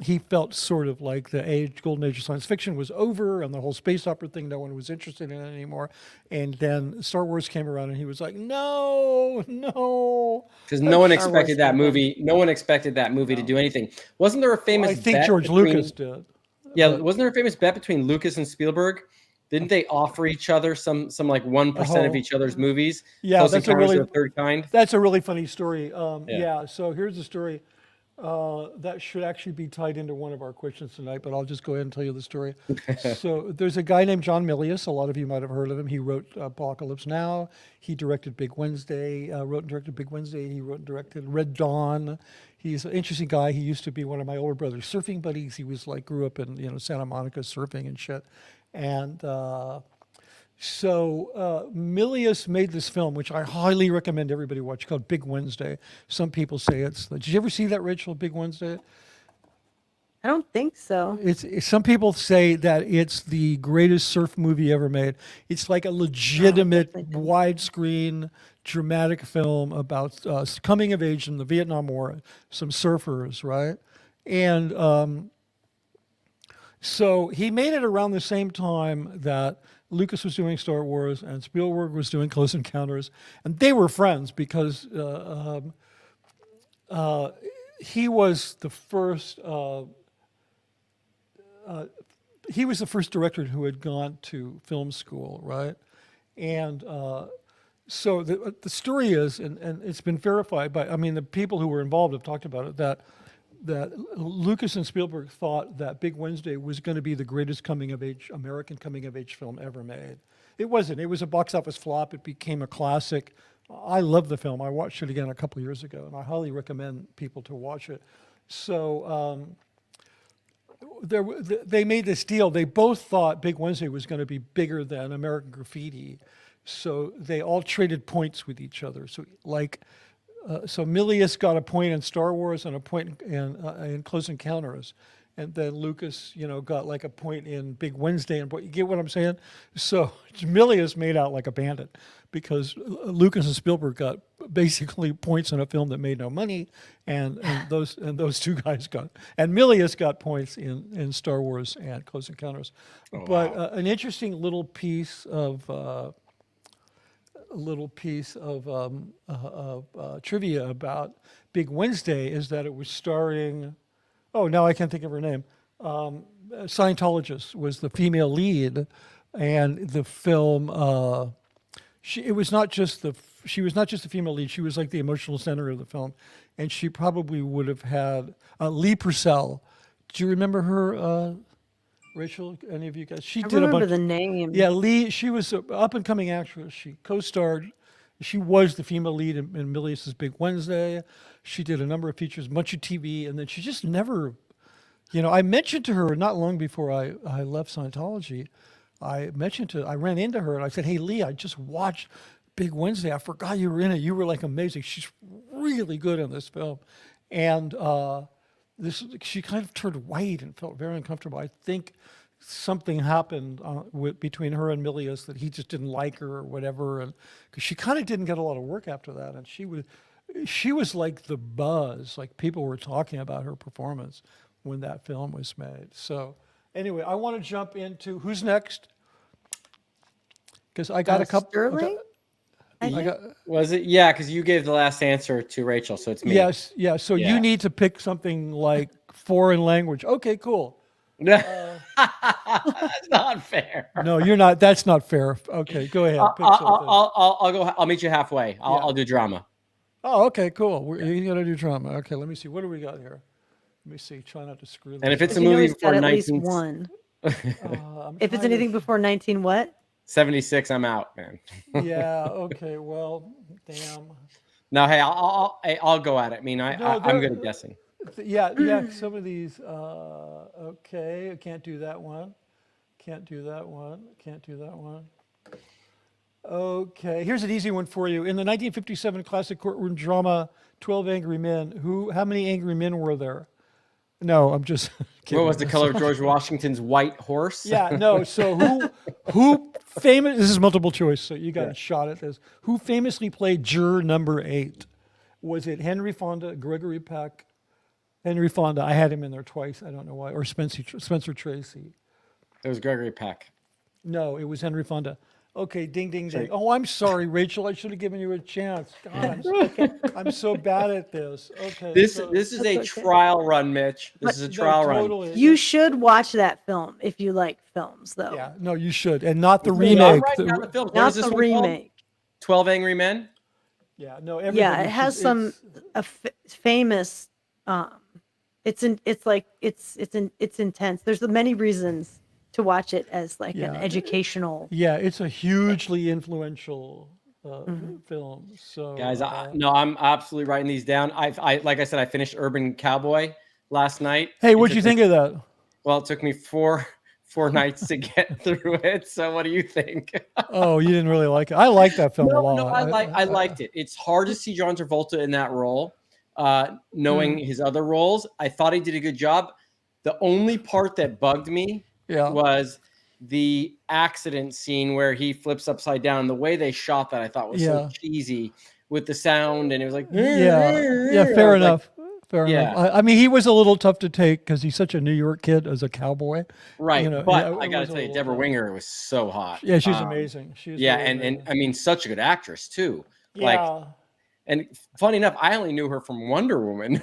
he felt sort of like the golden age of science fiction was over and the whole space opera thing, no one was interested in it anymore. And then Star Wars came around and he was like, no. Because no one expected that movie. No one expected that movie to do anything. Wasn't there a famous I think George Lucas did. Yeah, wasn't there a famous bet between Lucas and Spielberg? Didn't they offer each other some like 1% of each other's movies? Yeah, that's a really third kind. That's a really funny story. So here's the story. That should actually be tied into one of our questions tonight, but I'll just go ahead and tell you the story. So there's a guy named John Milius. A lot of you might have heard of him. He wrote Apocalypse Now. He directed Big Wednesday. He wrote and directed Red Dawn. He's an interesting guy. He used to be one of my older brother's surfing buddies. He was grew up in Santa Monica surfing and shit. And so Milius made this film, which I highly recommend everybody watch, called Big Wednesday. Some people say did you ever see that, Rachel, Big Wednesday? I don't think so. Some people say that it's the greatest surf movie ever made. It's like a legitimate widescreen dramatic film about coming of age in the Vietnam War, some surfers, right? And so he made it around the same time that Lucas was doing Star Wars and Spielberg was doing Close Encounters, and they were friends because he was the first. He was the first director who had gone to film school, right? And So the story is, and it's been verified by, I mean, the people who were involved have talked about it, that Lucas and Spielberg thought that Big Wednesday was going to be the greatest American coming of age film ever made. It wasn't. It was a box office flop. It became a classic. I love the film. I watched it again a couple of years ago, and I highly recommend people to watch it. So they made this deal. They both thought Big Wednesday was going to be bigger than American Graffiti. So they all traded points with each other. So so Milius got a point in Star Wars and a point in Close Encounters. And then Lucas, got like a point in Big Wednesday. And you get what I'm saying? So Milius made out like a bandit because Lucas and Spielberg got basically points in a film that made no money. And those two guys and Milius got points in Star Wars and Close Encounters. Oh, but wow. An interesting little piece of trivia about Big Wednesday is that it was starring, now I can't think of her name. Scientologist was the female lead, and the film. She was not just the female lead. She was like the emotional center of the film, and she probably would have had Lee Purcell. Do you remember her? Rachel, any of you guys? I remember the name. Yeah, Lee. She was an up-and-coming actress. She co-starred. She was the female lead in Milius's Big Wednesday. She did a number of features, much of TV, and then she just never. I mentioned to her not long before I left Scientology. I ran into her and I said, "Hey, Lee, I just watched Big Wednesday. I forgot you were in it. You were like amazing. She's really good in this film," and. She kind of turned white and felt very uncomfortable. I think something happened between her and Milius that he just didn't like her or whatever, and because she kind of didn't get a lot of work after that, and she was like the buzz, like people were talking about her performance when that film was made. So anyway, I want to jump into who's next because I got a couple. Sterling. Was it? Yeah, because you gave the last answer to Rachel, so it's me. Yes, yeah. So you need to pick something like foreign language. Okay, cool. That's not fair. No, you're not. That's not fair. Okay, go ahead. Pick something. I'll go. I'll meet you halfway. I'll do drama. Oh, okay, cool. You're gonna do drama. Okay, let me see. What do we got here? Let me see. Try not to screw this. And if it's a movie before 19, if it's anything before 19, what? 76, I'm out, man. Yeah. Okay. Well, damn. No, hey, I'll go at it. I mean, I'm good at guessing. Yeah. Some of these. Okay. I can't do that one. Can't do that one. Okay. Here's an easy one for you. In the 1957 classic courtroom drama, 12 Angry Men. How many angry men were there? No, I'm just kidding. What was the color of George Washington's white horse? Yeah, no. So who famous? This is multiple choice, so you got a shot at this. Who famously played juror number 8? Was it Henry Fonda, Gregory Peck? Henry Fonda. I had him in there twice. I don't know why. Or Spencer Tracy. It was Gregory Peck. No, it was Henry Fonda. Okay, ding, ding, ding. Oh, I'm sorry, Rachel. I should have given you a chance. God, I'm so bad at this. Okay. This is a trial run, Mitch. This is a trial run. You should watch that film if you like films, though. Yeah, no, you should, and not the remake. Not the remake. 12 Angry Men. Yeah, no. Yeah, it has some famous. It's intense. There's many reasons to watch it as like an educational. Yeah, it's a hugely influential film. So guys, I'm absolutely writing these down. Like I said, I finished Urban Cowboy last night. Hey, what'd you think of that? Well, it took me four nights to get through it. So what do you think? Oh, you didn't really like it? I like that film a lot. No, I liked it. It's hard to see John Travolta in that role, knowing his other roles. I thought he did a good job. The only part that bugged me was the accident scene where he flips upside down. The way they shot that, I thought was so cheesy with the sound, and it was like, fair enough. Fair enough. I mean, he was a little tough to take because he's such a New York kid as a cowboy. Right. But I got to tell you, Deborah Winger was so hot. Yeah, she's amazing. She's and I mean, such a good actress too. Yeah. And funny enough, I only knew her from Wonder Woman.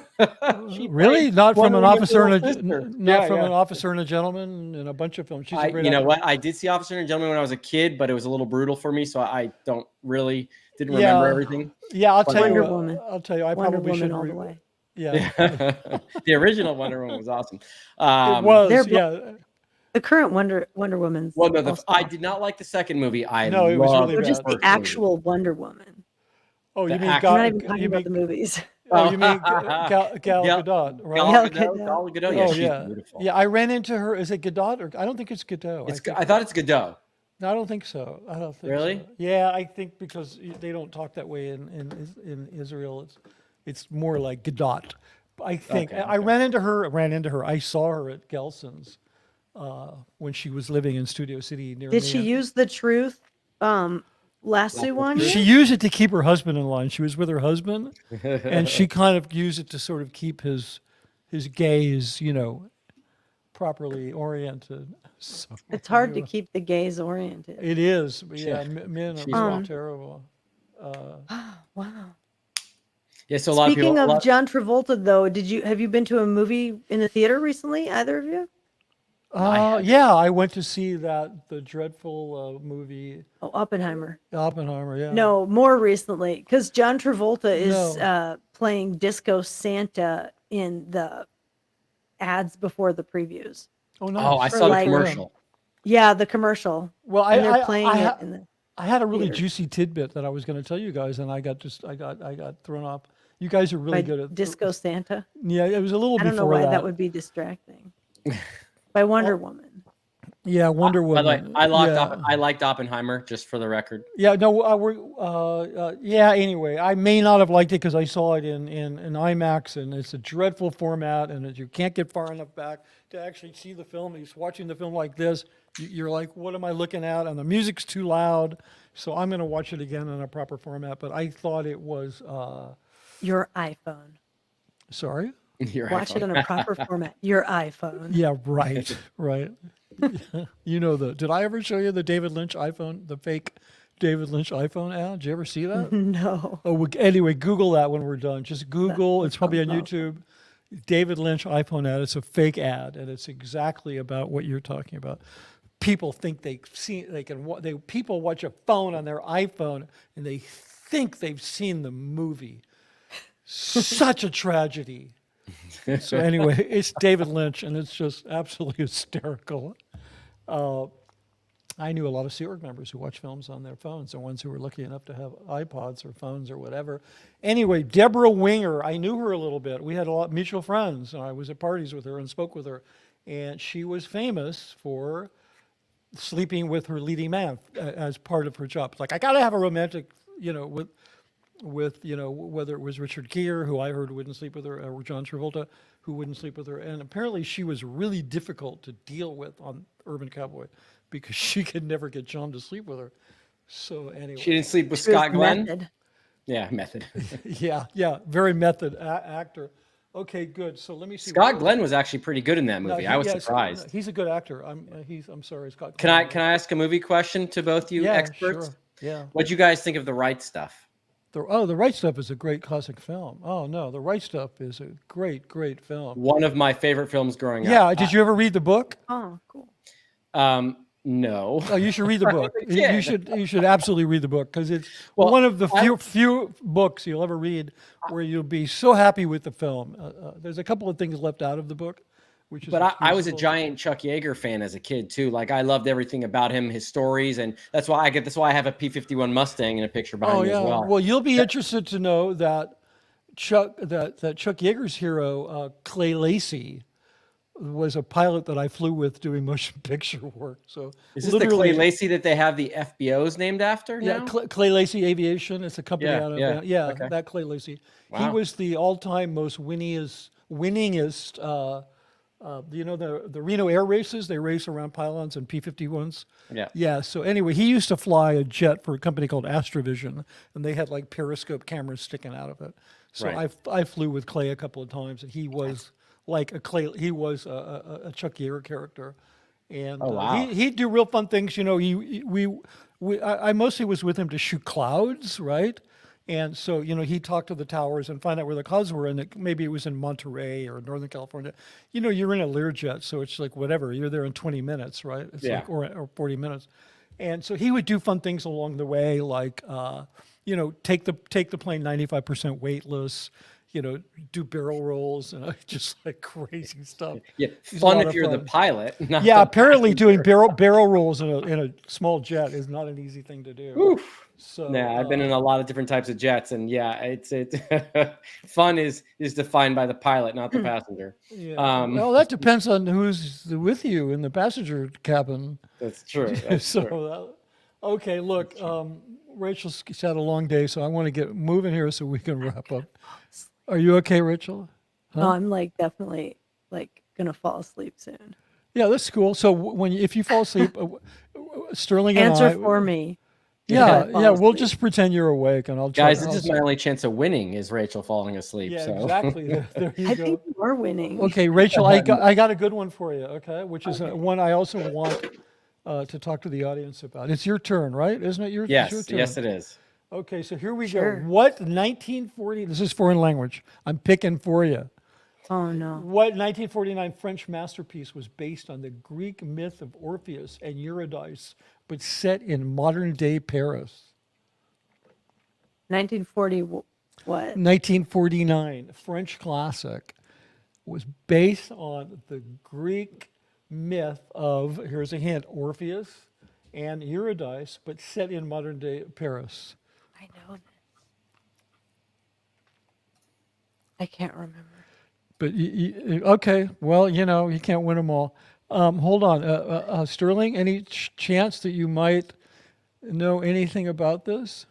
Really? Not from an officer and an officer and a gentleman in a bunch of films. She's a great you know actor. what? I did see Officer and a Gentleman when I was a kid, but it was a little brutal for me, so I didn't remember everything. Yeah, I'll tell you. Woman. I'll tell you. I Wonder probably Woman should. all the way. Yeah, The original Wonder Woman was awesome. it was. The current Wonder Woman's. Well, no, I did not like the second movie. It was really bad. Just the actual Wonder Woman. Oh, you mean I'm not even talking about the movies. Oh, you mean Gal Gadot, right? Gal Gadot. Yeah, she's beautiful. Yeah, I ran into her. Is it Gadot or I don't think it's Gadot. I thought it's Gadot. No, I don't think so. I don't think. Really? So. Yeah, I think because they don't talk that way in Israel. It's more like Gadot. I think I ran into her. I saw her at Gelson's when she was living in Studio City near. Did she use the truth? Lasso one? She used it to keep her husband in line. She was with her husband, and she kind of used it to sort of keep his gaze, properly oriented. So, it's hard to keep the gaze oriented. It is. Yeah, men are terrible. Wow. Yeah, so a lot Speaking of people. of John Travolta, though, have you been to a movie in the theater recently? Either of you? Yeah, I went to see the dreadful movie. Oh, Oppenheimer. Oppenheimer, yeah. No, more recently, because John Travolta is playing Disco Santa in the ads before the previews. Oh no! Oh, I saw the commercial. Yeah, the commercial. Well, they're playing it in the. I had a really theater. Juicy tidbit that I was going to tell you guys, and I got thrown off. You guys are really good at Disco Santa. Yeah, it was a little. I don't know why that would be distracting. By Wonder Woman. Yeah, Wonder Woman. By the way, I liked Oppenheimer, just for the record. Yeah, no, anyway, I may not have liked it because I saw it in IMAX, and it's a dreadful format, and you can't get far enough back to actually see the film. He's watching the film like this. You're like, what am I looking at? And the music's too loud, so I'm going to watch it again in a proper format. But I thought it was... Your iPhone. Sorry? Watch it in a proper format. Your iPhone. Yeah, right, right. Did I ever show you the David Lynch iPhone, the fake David Lynch iPhone ad? Did you ever see that? No. Oh, anyway, Google that when we're done. Just Google. It's probably on YouTube. David Lynch iPhone ad. It's a fake ad, and it's exactly about what you're talking about. People think people watch a phone on their iPhone, and they think they've seen the movie. Such a tragedy. So anyway, it's David Lynch, and it's just absolutely hysterical. I knew a lot of Sea Org members who watch films on their phones, the ones who were lucky enough to have iPods or phones or whatever. Anyway, Deborah Winger, I knew her a little bit. We had a lot of mutual friends, and I was at parties with her and spoke with her. And she was famous for sleeping with her leading man as part of her job. Like, I got to have a romantic, with whether it was Richard Gere, who I heard wouldn't sleep with her, or John Travolta, who wouldn't sleep with her. And apparently she was really difficult to deal with on Urban Cowboy because she could never get John to sleep with her. So anyway. She didn't sleep with Scott Glenn? Method. Yeah, method. yeah, very method actor. Okay, good. So let me see. Scott Glenn was actually pretty good in that movie. I was surprised. He's a good actor. I'm sorry, Scott. Can I ask a movie question to both you experts? Sure. Yeah. What'd you guys think of The Right Stuff? The Right Stuff is a great classic film. Oh no, The Right Stuff is a great film. One of my favorite films growing up. Yeah. Did you ever read the book? Oh, cool. No. Oh, you should read the book. You should absolutely read the book because it's one of the few books you'll ever read where you'll be so happy with the film. There's a couple of things left out of the book, which is. But I was a giant Chuck Yeager fan as a kid too. Like I loved everything about him, his stories, and that's why I have a P-51 Mustang in a picture behind me as well. Well, you'll be interested to know that Chuck Yeager's hero, Clay Lacey, was a pilot that I flew with doing motion picture work. So is this the Clay Lacey that they have the FBOs named after? Yeah, Clay Lacey Aviation. It's a company out of okay. That Clay Lacey. Wow. He was the all-time most winningest. The Reno air races. They race around pylons and P-51s. Yeah. Yeah. So anyway, he used to fly a jet for a company called Astrovision, and they had like periscope cameras sticking out of it. So I flew with Clay a couple of times, and he was. He was a Chuck Yeager character, and he'd do real fun things. I mostly was with him to shoot clouds, right? And so, he'd talk to the towers and find out where the clouds were, and maybe it was in Monterey or Northern California. You're in a Learjet, so it's like whatever. You're there in 20 minutes, right? It's like, or 40 minutes. And so he would do fun things along the way, like, take the plane 95% weightless, do barrel rolls and just like crazy stuff. Yeah, fun if you're the pilot. Yeah, apparently doing barrel rolls in a small jet is not an easy thing to do. Oof. So yeah, I've been in a lot of different types of jets, and yeah, it's fun is defined by the pilot, not the passenger. Yeah. Well, that depends on who's with you in the passenger cabin. That's true. That's true. Okay, look, Rachel's had a long day, so I want to get moving here so we can wrap up. Are you okay, Rachel? Huh? No, I'm definitely gonna fall asleep soon. Yeah, that's cool. So if you fall asleep, Sterling and answer for me. Yeah, we'll just pretend you're awake, and I'll try. Guys, this is my only chance of winning is Rachel falling asleep. Yeah, so. Exactly. There you I go. think you are winning. Okay, Rachel, I got a good one for you. Okay, which is one I also want to talk to the audience about. It's your turn, right? Isn't it your turn? Yes, it is. Okay, so here we go. What 1940? This is foreign language. I'm picking for you. Oh no. What 1949 French masterpiece was based on the Greek myth of Orpheus and Eurydice, but set in modern-day Paris? 1940 what? 1949 French classic was based on the Greek myth of, here's a hint, Orpheus and Eurydice, but set in modern-day Paris. I know that. I can't remember. But okay, well, you can't win them all. Hold on, Sterling. Any chance that you might know anything about this?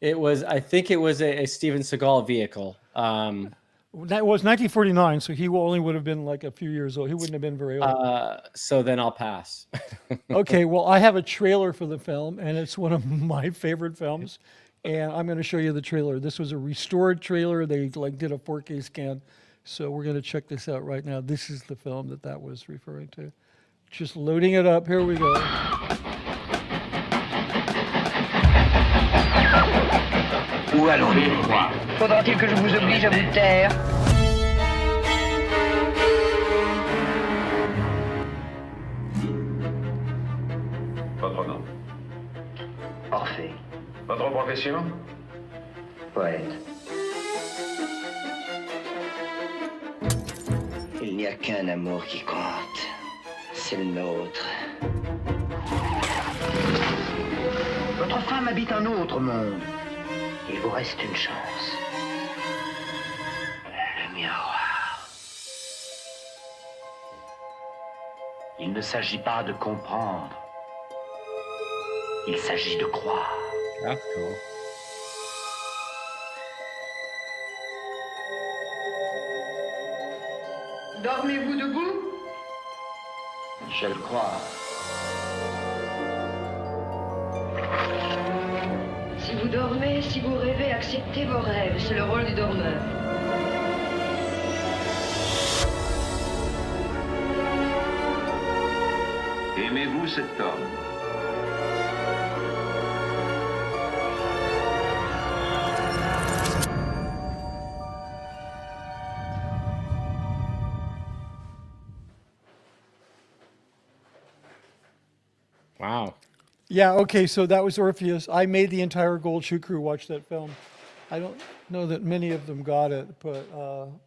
I think it was a Steven Seagal vehicle. That was 1949, so he only would have been like a few years old. He wouldn't have been very old. So then I'll pass. Okay, well, I have a trailer for the film, and it's one of my favorite films. And I'm going to show you the trailer. This was a restored trailer. They did a 4K scan. So we're going to check this out right now. This is the film that was referring to. Just loading it up. Here we go. Où allons-nous? Faudra-t-il que je vous oblige à vous taire? Votre nom? Orphée. Votre profession? Poète. Il n'y a qu'un amour qui compte. C'est le nôtre. Votre femme habite un autre monde. Il vous reste une chance. Le miroir. Il ne s'agit pas de comprendre. Il s'agit de croire. That's cool. Dormez-vous debout? Je le crois. Si vous dormez, si vous rêvez, acceptez vos rêves. C'est le rôle du dormeur. Aimez-vous cet homme? Wow. Yeah, okay, so that was Orpheus. I made the entire Gold Shoe crew watch that film. I don't know that many of them got it, but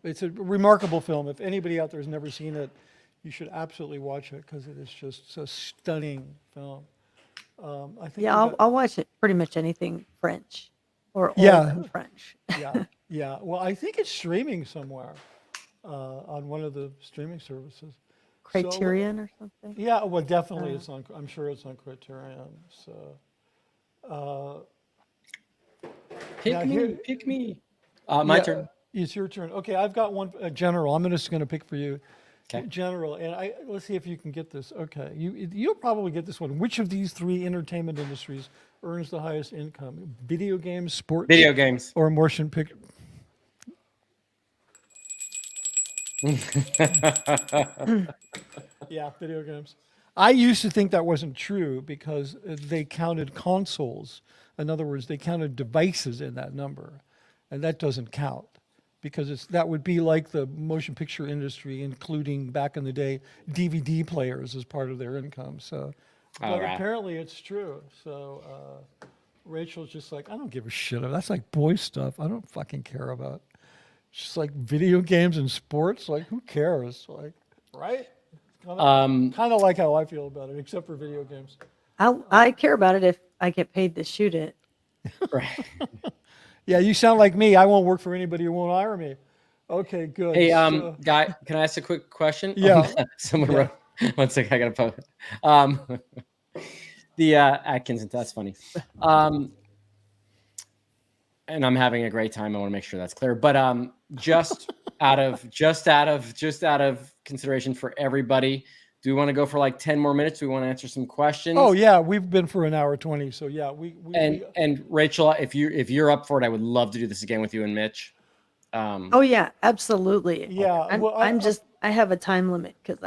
it's a remarkable film. If anybody out there has never seen it, you should absolutely watch it because it is just a stunning film. I think I'll watch it. Pretty much anything French or French. Yeah. Well, I think it's streaming somewhere on one of the streaming services. Criterion or something? Yeah, well, definitely it's on. I'm sure it's on Criterion. So, pick me. My turn. It's your turn. Okay, I've got one. General. I'm just going to pick for you. Okay. General, and let's see if you can get this. Okay, you'll probably get this one. Which of these three entertainment industries earns the highest income? Video games, sports, video games, or motion picture? Yeah, video games. I used to think that wasn't true because they counted consoles. In other words, they counted devices in that number, and that doesn't count because that would be like the motion picture industry, including back in the day DVD players as part of their income. So, but apparently it's true. So Rachel's just like, I don't give a shit. That's like boy stuff. I don't fucking care about. It's just like video games and sports. Like, who cares? Like, right? Kind of like how I feel about it, except for video games. I care about it if I get paid to shoot it. Right. Yeah, you sound like me. I won't work for anybody who won't hire me. Okay, good. Hey, Guy, can I ask a quick question? Yeah. Someone wrote. One second, I gotta post. The Atkins, that's funny. And I'm having a great time. I want to make sure that's clear. But just out of consideration for everybody, do we want to go for like 10 more minutes? Do we want to answer some questions? Oh yeah, we've been for an hour 20. So yeah, and Rachel, if you're up for it, I would love to do this again with you and Mitch. Oh yeah, absolutely. Yeah, I have a time limit because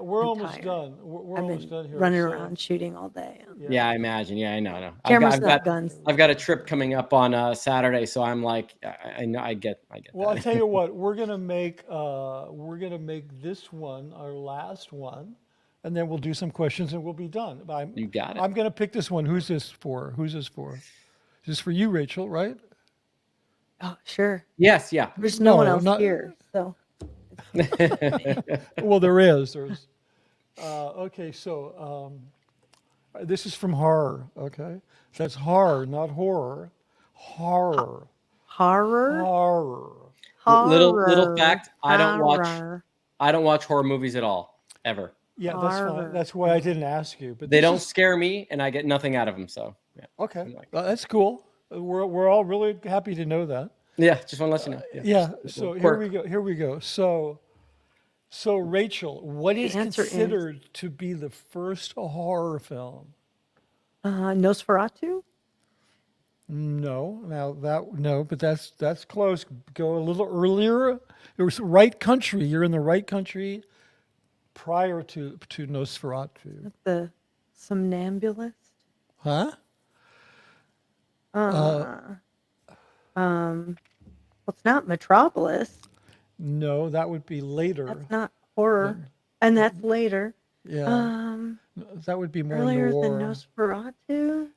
we're almost done. We're almost done here. Running around shooting all day. Yeah, I imagine. Yeah, I know. Cameras, not guns. I've got a trip coming up on Saturday, so I'm like, I know, I get. Well, I'll tell you what, we're gonna make this one our last one, and then we'll do some questions and we'll be done. You got it. I'm gonna pick this one. Who's this for? Is this for you, Rachel? Right? Oh, sure. Yes. Yeah. There's no one else here, so. Well, there's okay, so this is from horror. Okay, that's horror, not horror. Horror. Little fact, I don't watch horror movies at all, ever. Yeah, that's fine. That's why I didn't ask you, but they don't scare me and I get nothing out of them, so yeah. Okay, that's cool. We're all really happy to know that. Yeah, just want to let you know. So here we go. So Rachel, what is considered to be the first horror film? Nosferatu? No, but that's close. Go a little earlier. It was the right country. You're in the right country prior to Nosferatu. The Somnambulist? Huh? It's not Metropolis. No, that would be later. That's not horror, and that's later. Yeah. That would be more earlier noir. than Nosferatu.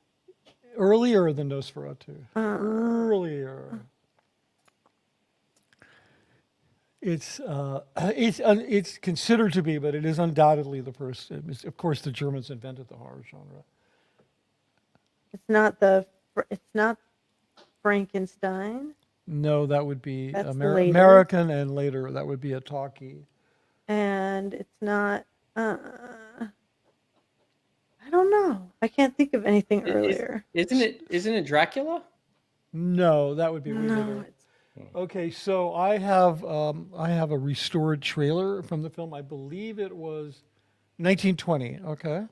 Earlier than Nosferatu. Earlier. It's considered to be, but it is undoubtedly the first. Of course, the Germans invented the horror genre. It's not Frankenstein. No, that would be That's American, and later that would be a talkie. And it's not. I don't know. I can't think of anything earlier. Isn't it Dracula? No, that would be later. Okay, so I have a restored trailer from the film. I believe it was 1920. Okay,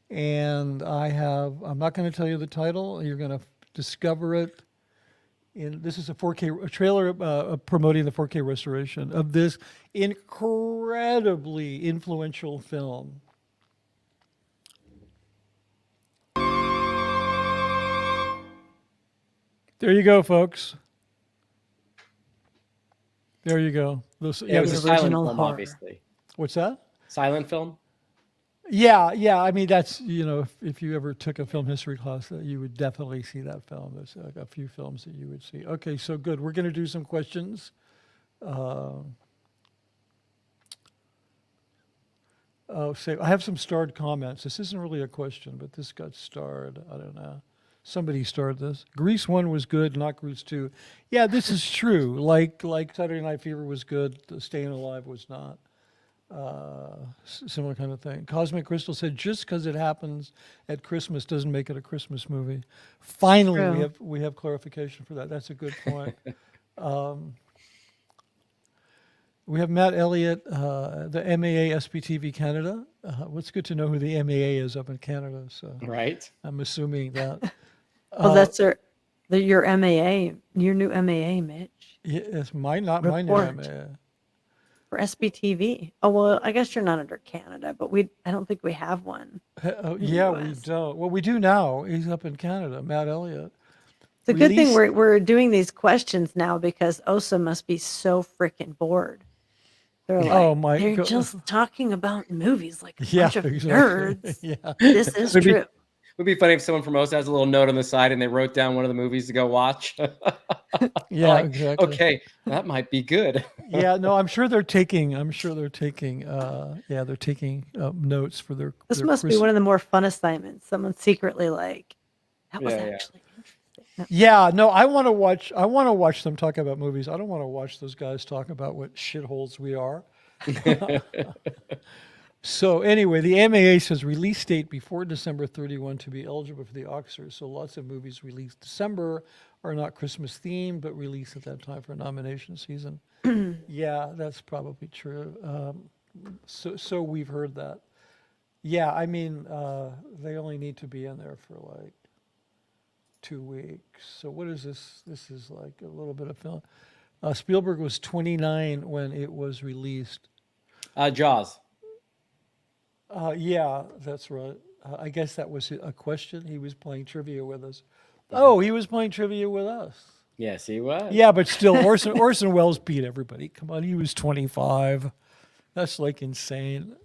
and I'm not going to tell you the title. You're going to discover it. This is a 4K trailer promoting the 4K restoration of this incredibly influential film. There you go, folks. There you go. It was a silent film, obviously. What's that? Silent film? Yeah. I mean, that's, if you ever took a film history class, you would definitely see that film. There's a few films that you would see. Okay, so good. We're going to do some questions. I have some starred comments. This isn't really a question, but this got starred. I don't know. Somebody starred this. Grease 1 was good, not Grease 2. Yeah, this is true. Like Saturday Night Fever was good, Staying Alive was not. Similar kind of thing. Cosmic Crystal said, just because it happens at Christmas doesn't make it a Christmas movie. Finally, we have clarification for that. That's a good point. We have Matt Elliott, the MAA SPTV Canada. It's good to know who the MAA is up in Canada. So right. I'm assuming that. Well, that's your MAA, your new MAA, Mitch. Yeah, it's not my new MAA. For SBTV. Oh, well, I guess you're not under Canada, but I don't think we have one. Yeah, we don't. Well, we do now. He's up in Canada, Matt Elliott. It's a good thing we're doing these questions now because OSA must be so freaking bored. They're like, they're just talking about movies like a bunch of nerds. Yeah. This is true. It would be funny if someone from OSA has a little note on the side and they wrote down one of the movies to go watch. Yeah, like, exactly. Okay, that might be good. Yeah, no, I'm sure they're taking notes for their. This must be one of the more fun assignments. Someone secretly like, that was actually interesting. No. Yeah, no, I want to watch them talk about movies. I don't want to watch those guys talk about what shitholes we are. So anyway, the MAA says release date before December 31 to be eligible for the Oscars. So lots of movies released December are not Christmas themed, but released at that time for nomination season. Yeah, that's probably true. So we've heard that. Yeah, I mean, they only need to be in there for like 2 weeks. So what is this? This is like a little bit of film. Spielberg was 29 when it was released. Jaws. Yeah, that's right. I guess that was a question. He was playing trivia with us. Oh, he was playing trivia with us. Yes, he was. Yeah, but still, Orson Welles beat everybody. Come on, he was 25. That's like insane.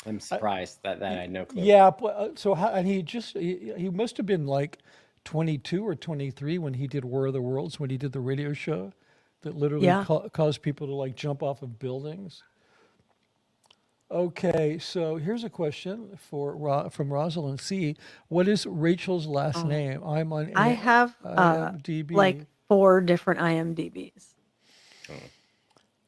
I'm surprised that I had no clue. Yeah, and he must have been like 22 or 23 when he did War of the Worlds, when he did the radio show that literally caused people to like jump off of buildings. Okay, so here's a question from Rosalind C. What is Rachel's last name? I have IMDb. like 4 different IMDb's.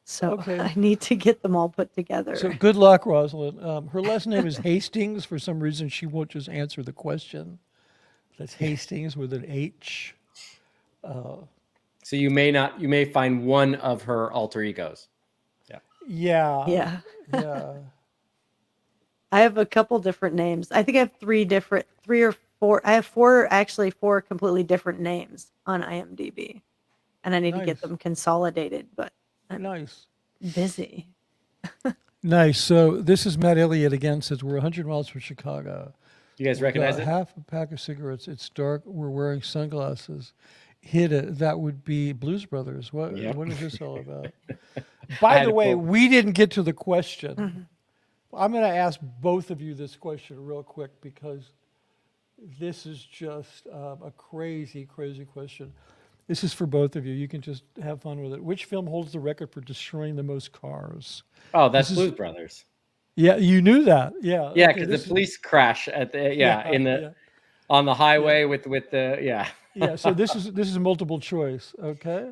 So I need to get them all put together. So good luck, Rosalind. Her last name is Hastings. For some reason, she won't just answer the question. That's Hastings with an H. So you may find one of her alter egos. Yeah. Yeah. Yeah. I have a couple different names. I think I have 3 or 4. I have 4 completely different names on IMDb. And I need to get them consolidated, but I'm busy. Nice. So this is Matt Elliott again, says we're 100 miles from Chicago. You guys recognize it? Half a pack of cigarettes. It's dark. We're wearing sunglasses. Hit it. That would be Blues Brothers. What is this all about? By the way, we didn't get to the question. Mm-hmm. I'm going to ask both of you this question real quick because this is just a crazy, crazy question. This is for both of you. You can just have fun with it. Which film holds the record for destroying the most cars? Oh, that's Blues Brothers. Yeah, you knew that. Yeah. Yeah, because the police crash at the on the highway with the Yeah, so this is multiple choice. Okay.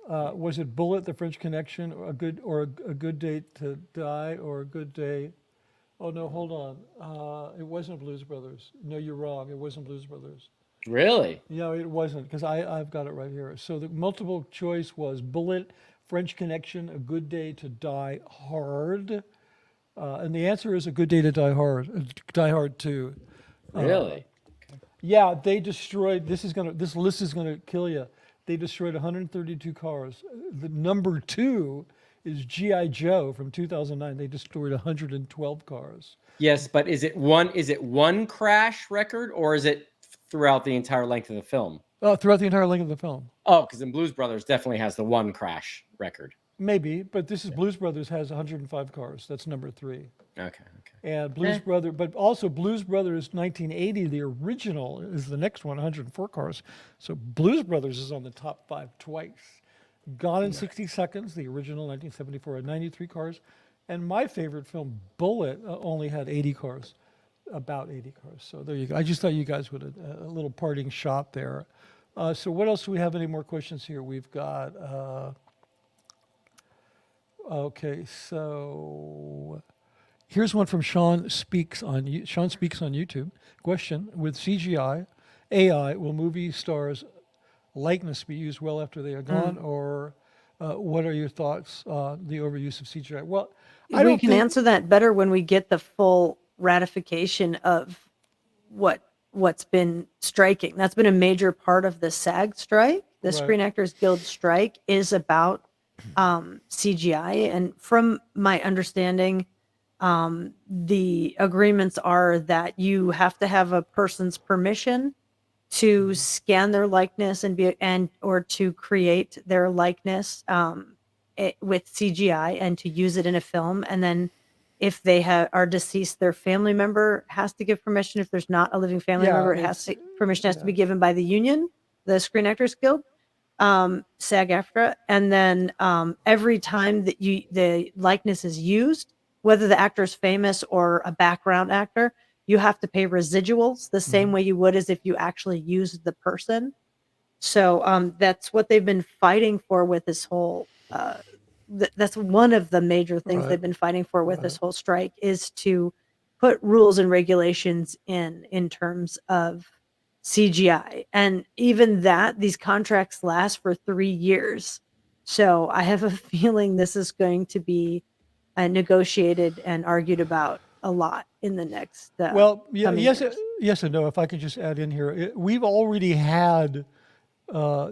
Was it Bullitt, The French Connection, or a good day to die, or a good day? Oh no, hold on. It wasn't Blues Brothers. No, you're wrong. It wasn't Blues Brothers. Really? No, it wasn't, because I've got it right here. So the multiple choice was Bullitt, French Connection, A Good Day to Die Hard, and the answer is A Good Day to Die Hard. Die Hard 2. Really? Yeah, they destroyed. This list is gonna kill you. They destroyed 132 cars. The number 2 is G.I. Joe from 2009. They destroyed 112 cars. Yes, but is it one crash record, or is it throughout the entire length of the film? Throughout the entire length of the film. Oh, because then Blues Brothers definitely has the one crash record. Maybe, but this is Blues Brothers has 105 cars. That's number 3. Okay. And Blues Brothers, but also Blues Brothers 1980, the original, is the next one, 104 cars. So Blues Brothers is on the top 5 twice. Gone in 60 Seconds, the original 1974, had 93 cars. And my favorite film, Bullitt, only had 80 cars, about 80 cars. So there you go. I just thought you guys would a little parting shot there. So what else do we have? Any more questions here? We've got, okay, so here's one from Sean Speaks on YouTube. Question: with CGI, AI, will movie stars' likeness be used well after they are gone, or what are your thoughts on the overuse of CGI? Well, we can answer that better when we get the full ratification of what's been striking. That's been a major part of the SAG strike. The Screen Actors Guild strike is about CGI. And from my understanding, the agreements are that you have to have a person's permission to scan their likeness or to create their likeness with CGI and to use it in a film. And then if they are deceased, their family member has to give permission. If there's not a living family member, permission has to be given by the union, the Screen Actors Guild, SAG-AFTRA. And then every time that the likeness is used, whether the actor is famous or a background actor, you have to pay residuals the same way you would as if you actually used the person. So that's what they've been fighting for with this whole. That's one of the major things they've been fighting for with this whole strike, is to put rules and regulations in terms of CGI. And even that, these contracts last for 3 years. So I have a feeling this is going to be negotiated and argued about a lot in the next yes and no. If I could just add in here, we've already had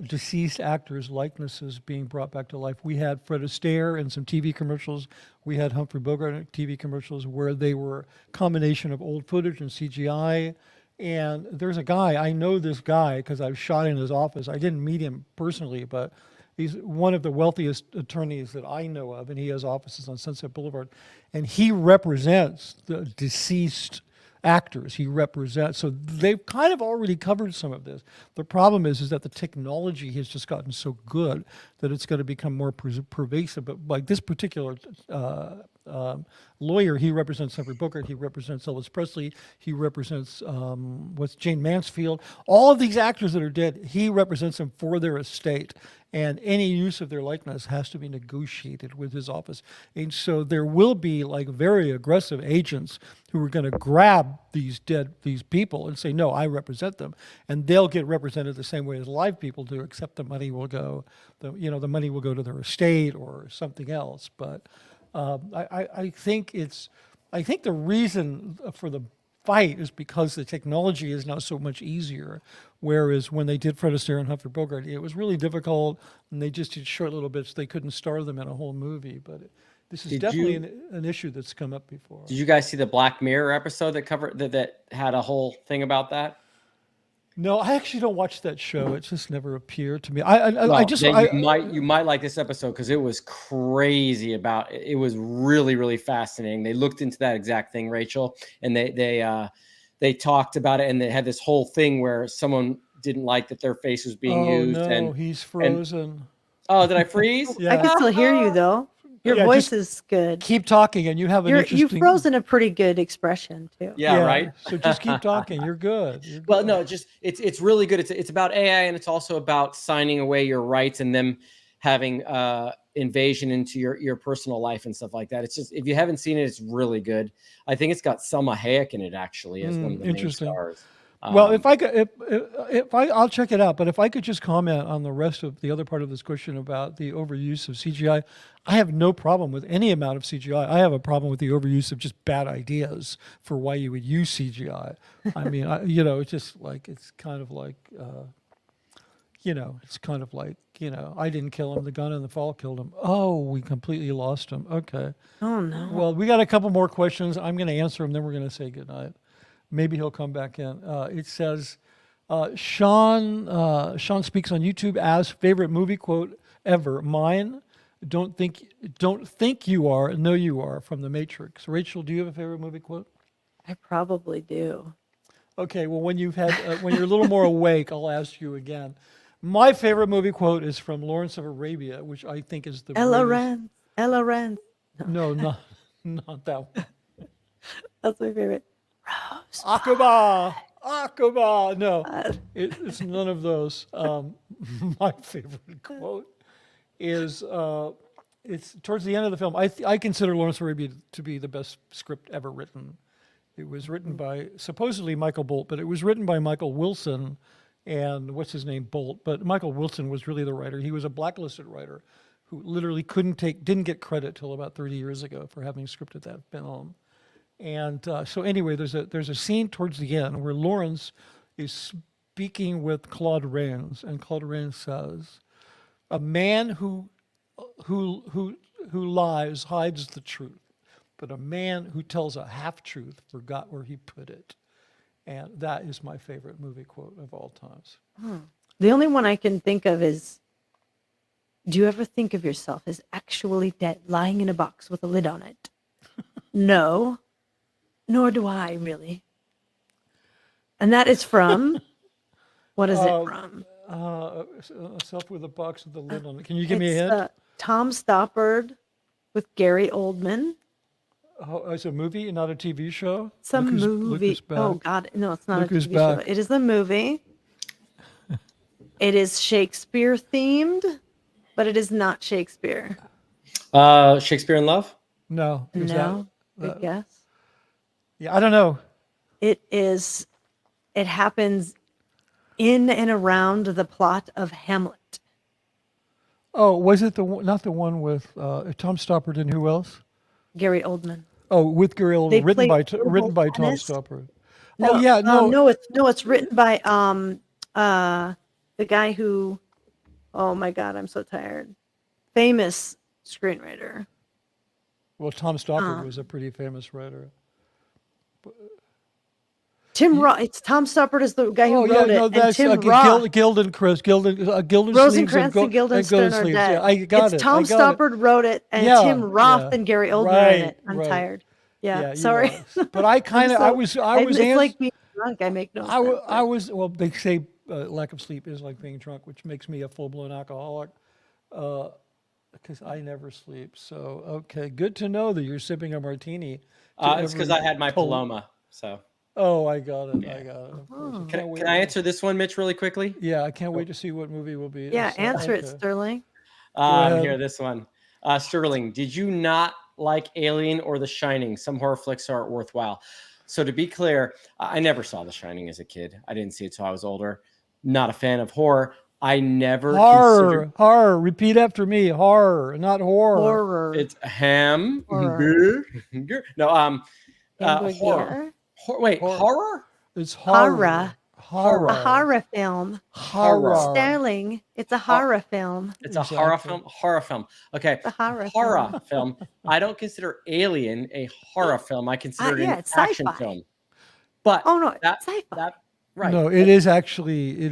deceased actors' likenesses being brought back to life. We had Fred Astaire in some TV commercials. We had Humphrey Bogart in TV commercials where they were a combination of old footage and CGI. And there's a guy, I know this guy because I've shot in his office. I didn't meet him personally, but he's one of the wealthiest attorneys that I know of, and he has offices on Sunset Boulevard. And he represents the deceased actors he represents. So they've kind of already covered some of this. The problem is that the technology has just gotten so good that it's going to become more pervasive. But like this particular lawyer, he represents Humphrey Bogart, he represents Elvis Presley, he represents Jane Mansfield. All of these actors that are dead, he represents them for their estate. And any use of their likeness has to be negotiated with his office. And so there will be like very aggressive agents who are going to grab these people and say, no, I represent them. And they'll get represented the same way as live people do, except the money will go, the money will go to their estate or something else. But I think the reason for the fight is because the technology is now so much easier. Whereas when they did Fred Astaire and Humphrey Bogart, it was really difficult, and they just did short little bits. They couldn't star them in a whole movie. But this is definitely an issue that's come up before. Did you guys see the Black Mirror episode that had a whole thing about that? No, I actually don't watch that show. It just never appeared to me. You might like this episode because it was crazy about it. It was really, really fascinating. They looked into that exact thing, Rachel, and they talked about it, and they had this whole thing where someone didn't like that their face was being used. Oh no, he's frozen. Did I freeze? I can still hear you though. Your voice is good. Keep talking, and you have an interesting. You've frozen a pretty good expression too. Yeah, right. So just keep talking. You're good. Well, no, just it's really good. It's about AI, and it's also about signing away your rights and them having invasion into your personal life and stuff like that. It's just, if you haven't seen it, it's really good. I think it's got Selma Hayek in it actually as one of the main stars. Well, I'll check it out. But if I could just comment on the rest of the other part of this question about the overuse of CGI, I have no problem with any amount of CGI. I have a problem with the overuse of just bad ideas for why you would use CGI. I mean, it's just like, it's kind of like, I didn't kill him. The gun in the fall killed him. Oh, we completely lost him. Okay. Oh no. Well, we got a couple more questions. I'm going to answer them. Then we're going to say goodnight. Maybe he'll come back in. It says, Sean speaks on YouTube as favorite movie quote ever. Mine, don't think you are, know you are, from The Matrix. Rachel, do you have a favorite movie quote? I probably do. Okay, well, when you're a little more awake, I'll ask you again. My favorite movie quote is from Lawrence of Arabia, which I think is the Ella Rand. No, not that one. That's my favorite. Aqaba. No, it's none of those. My favorite quote is it's towards the end of the film. I consider Lawrence of Arabia to be the best script ever written. It was written by supposedly Michael Bolt, but it was written by Michael Wilson and Bolt. But Michael Wilson was really the writer. He was a blacklisted writer who literally didn't get credit till about 30 years ago for having scripted that film. And so anyway, there's a scene towards the end where Lawrence is speaking with Claude Rains, and Claude Rains says, a man who who lies hides the truth, but a man who tells a half-truth forgot where he put it. And that is my favorite movie quote of all times. The only one I can think of is, do you ever think of yourself as actually dead, lying in a box with a lid on it? No, nor do I, really. And that is from, what is it from? Self with a box with the lid on it. Can you give me a hint? Tom Stoppard with Gary Oldman. Oh, it's a movie, not a TV show? Some movie. Oh, God. No, it's not a TV show. It is a movie. It is Shakespeare themed, but it is not Shakespeare. Shakespeare in Love? No. No. Good guess. Yeah, I don't know. It happens in and around the plot of Hamlet. Oh, was it not the one with Tom Stoppard and who else? Gary Oldman. Oh, with Gary Oldman, written by Tom Stoppard. No, oh yeah, no, it's written by the guy who, oh my God, I'm so tired. Famous screenwriter. Well, Tom Stoppard was a pretty famous writer. Tim Roth. It's Tom Stoppard is the guy who wrote it. That's and Tim Roth. Rosencrantz and Guildenstern are dead. Yeah, I got it. Tom Stoppard wrote it, and Tim Roth and Gary Oldman are in it. I'm tired. Yeah, sorry. But I kind of, I was. It's like being drunk. I make no sense. I was. Well, they say lack of sleep is like being drunk, which makes me a full-blown alcoholic. Because I never sleep. So okay, good to know that you're sipping a martini. It's because I had my Paloma. So. Oh, I got it. Yeah. I got it. Oh. Can I answer this one, Mitch, really quickly? Yeah, I can't wait to see what movie will be. Yeah, answer it, Sterling. Here, this one. Sterling, did you not like Alien or The Shining? Some horror flicks aren't worthwhile. So to be clear, I never saw The Shining as a kid. I didn't see it till I was older. Not a fan of horror. I never horror. Repeat after me. Horror, not horror. Horror. It's ham. Horror. No, horror. Horror? It's horror. Horror. A horror film. Horror. Sterling, it's a horror film. It's a horror film. Horror film. Okay. It's a horror film. I don't consider Alien a horror film. I consider it an action film. But it's sci-fi. Right. No, it is actually.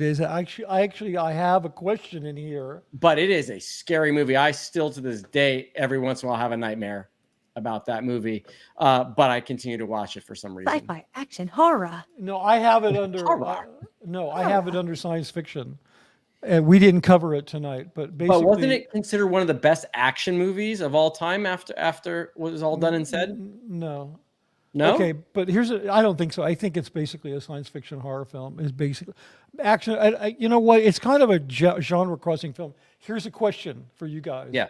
I have a question in here. But it is a scary movie. I still, to this day, every once in a while have a nightmare about that movie. But I continue to watch it for some reason. Sci-fi, action, horror. No, I have it under. I have it under science fiction, and we didn't cover it tonight. But basically, wasn't it considered one of the best action movies of all time after what was all done and said? No. No. Okay, but I don't think so. I think it's basically a science fiction horror film. Is basically action. You know what? It's kind of a genre crossing film. Here's a question for you guys. Yeah.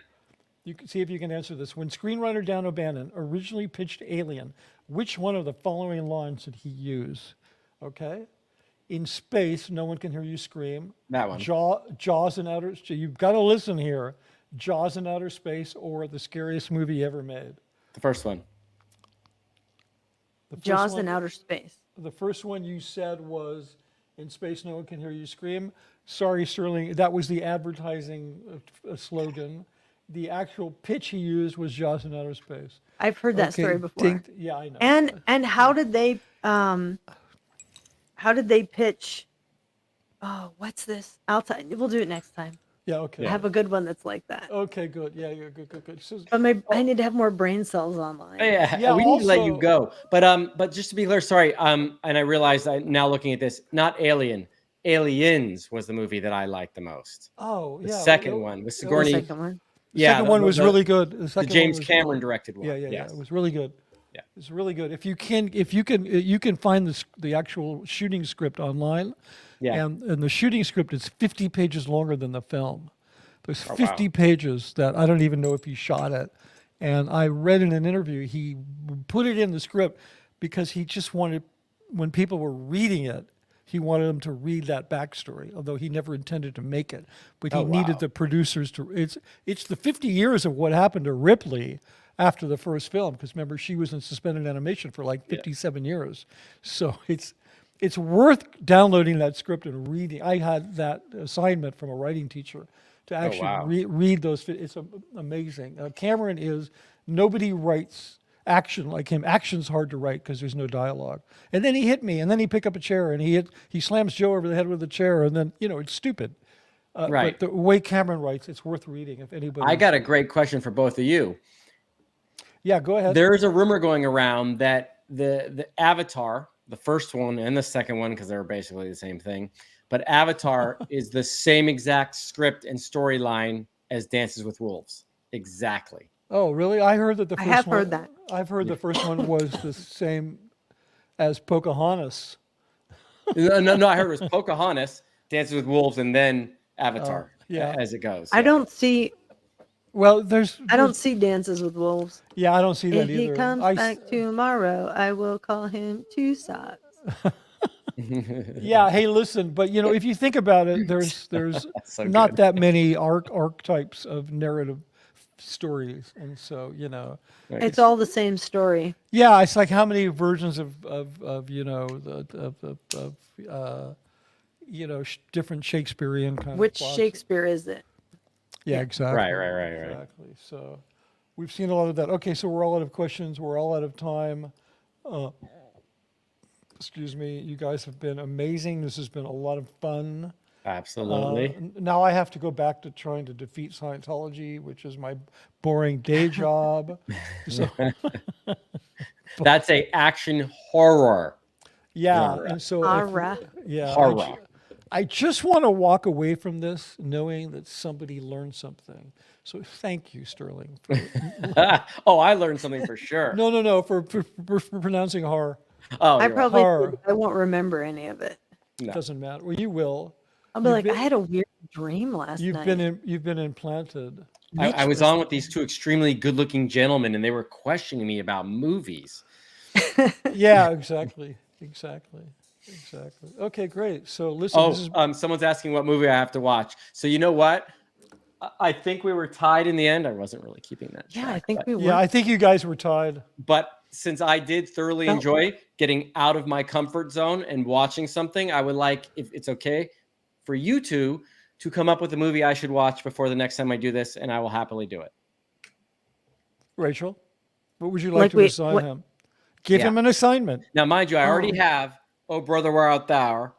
You can see if you can answer this. When screenwriter Dan O'Bannon originally pitched Alien, which one of the following lines did he use? Okay. In space, no one can hear you scream. That one. Jaws in outer. You've got to listen here. Jaws in outer space, or the scariest movie ever made. The first one. Jaws in outer space. The first one you said was in space, no one can hear you scream. Sorry, Sterling, that was the advertising slogan. The actual pitch he used was Jaws in outer space. I've heard that story before. Yeah, I know. And how did they pitch? Oh, what's this? We'll do it next time. Yeah, okay. I have a good one that's like that. Okay, good. Yeah, good. So, but I need to have more brain cells online. Yeah, we need to let you go. But just to be clear, sorry. And I realized now looking at this, not Alien. Aliens was the movie that I liked the most. Oh, yeah. The second one with Sigourney. The second one. Yeah, second one was really good. The James Cameron directed one. Yeah. It was really good. Yeah, it's really good. If you can find the actual shooting script online. Yeah. And the shooting script is 50 pages longer than the film. There's 50 pages that I don't even know if he shot it. And I read in an interview, he put it in the script because he just wanted, when people were reading it, he wanted them to read that backstory, although he never intended to make it. But he needed the producers to, it's the 50 years of what happened to Ripley after the first film, because remember, she was in suspended animation for like 57 years. So it's worth downloading that script and reading. I had that assignment from a writing teacher to actually read those. It's amazing. Cameron is, nobody writes action like him. Action's hard to write because there's no dialogue. And then he hit me, and then he picked up a chair, and he slams Joe over the head with a chair, and then, it's stupid. Right. But the way Cameron writes, it's worth reading if anybody. I got a great question for both of you. Yeah, go ahead. There's a rumor going around that the Avatar, the first one and the second one, because they're basically the same thing, but Avatar is the same exact script and storyline as Dances with Wolves. Exactly. Oh, really? I heard that the first one. I have heard that. I've heard the first one was the same as Pocahontas. No, I heard it was Pocahontas, Dances with Wolves, and then Avatar. As it goes. I don't see. Well, I don't see Dances with Wolves. Yeah, I don't see that either. If he comes back tomorrow, I will call him Two Socks. Yeah. Hey, listen, but if you think about it, there's so not that many archetypes of narrative stories, and so it's all the same story. Yeah, it's like how many versions of different Shakespearean kind of Which plots. Shakespeare is it? Yeah, exactly. Right. Exactly. So we've seen a lot of that. Okay, so we're all out of questions. We're all out of time. Excuse me. You guys have been amazing. This has been a lot of fun. Absolutely. Now I have to go back to trying to defeat Scientology, which is my boring day job. So, that's a action horror. Yeah, genre. And so horror. Horror. I just want to walk away from this knowing that somebody learned something. So thank you, Sterling. Oh, I learned something for sure. No, for pronouncing horror. Oh, I won't remember any of it. No. Doesn't matter. Well, you will. I'll be I had a weird dream last night. You've been implanted. I was on with these two extremely good-looking gentlemen, and they were questioning me about movies. Yeah, exactly. Okay, great. So listen. Someone's asking what movie I have to watch. So you know what? I think we were tied in the end. I wasn't really keeping that track. Yeah, I think we were. Yeah, I think you guys were tied. But since I did thoroughly enjoy getting out of my comfort zone and watching something, I would like, if it's okay, for you two to come up with a movie I should watch before the next time I do this, and I will happily do it. Rachel, what would you like to assign him? Give him an assignment. Now, mind you, I already have Oh Brother, Where Art Thou,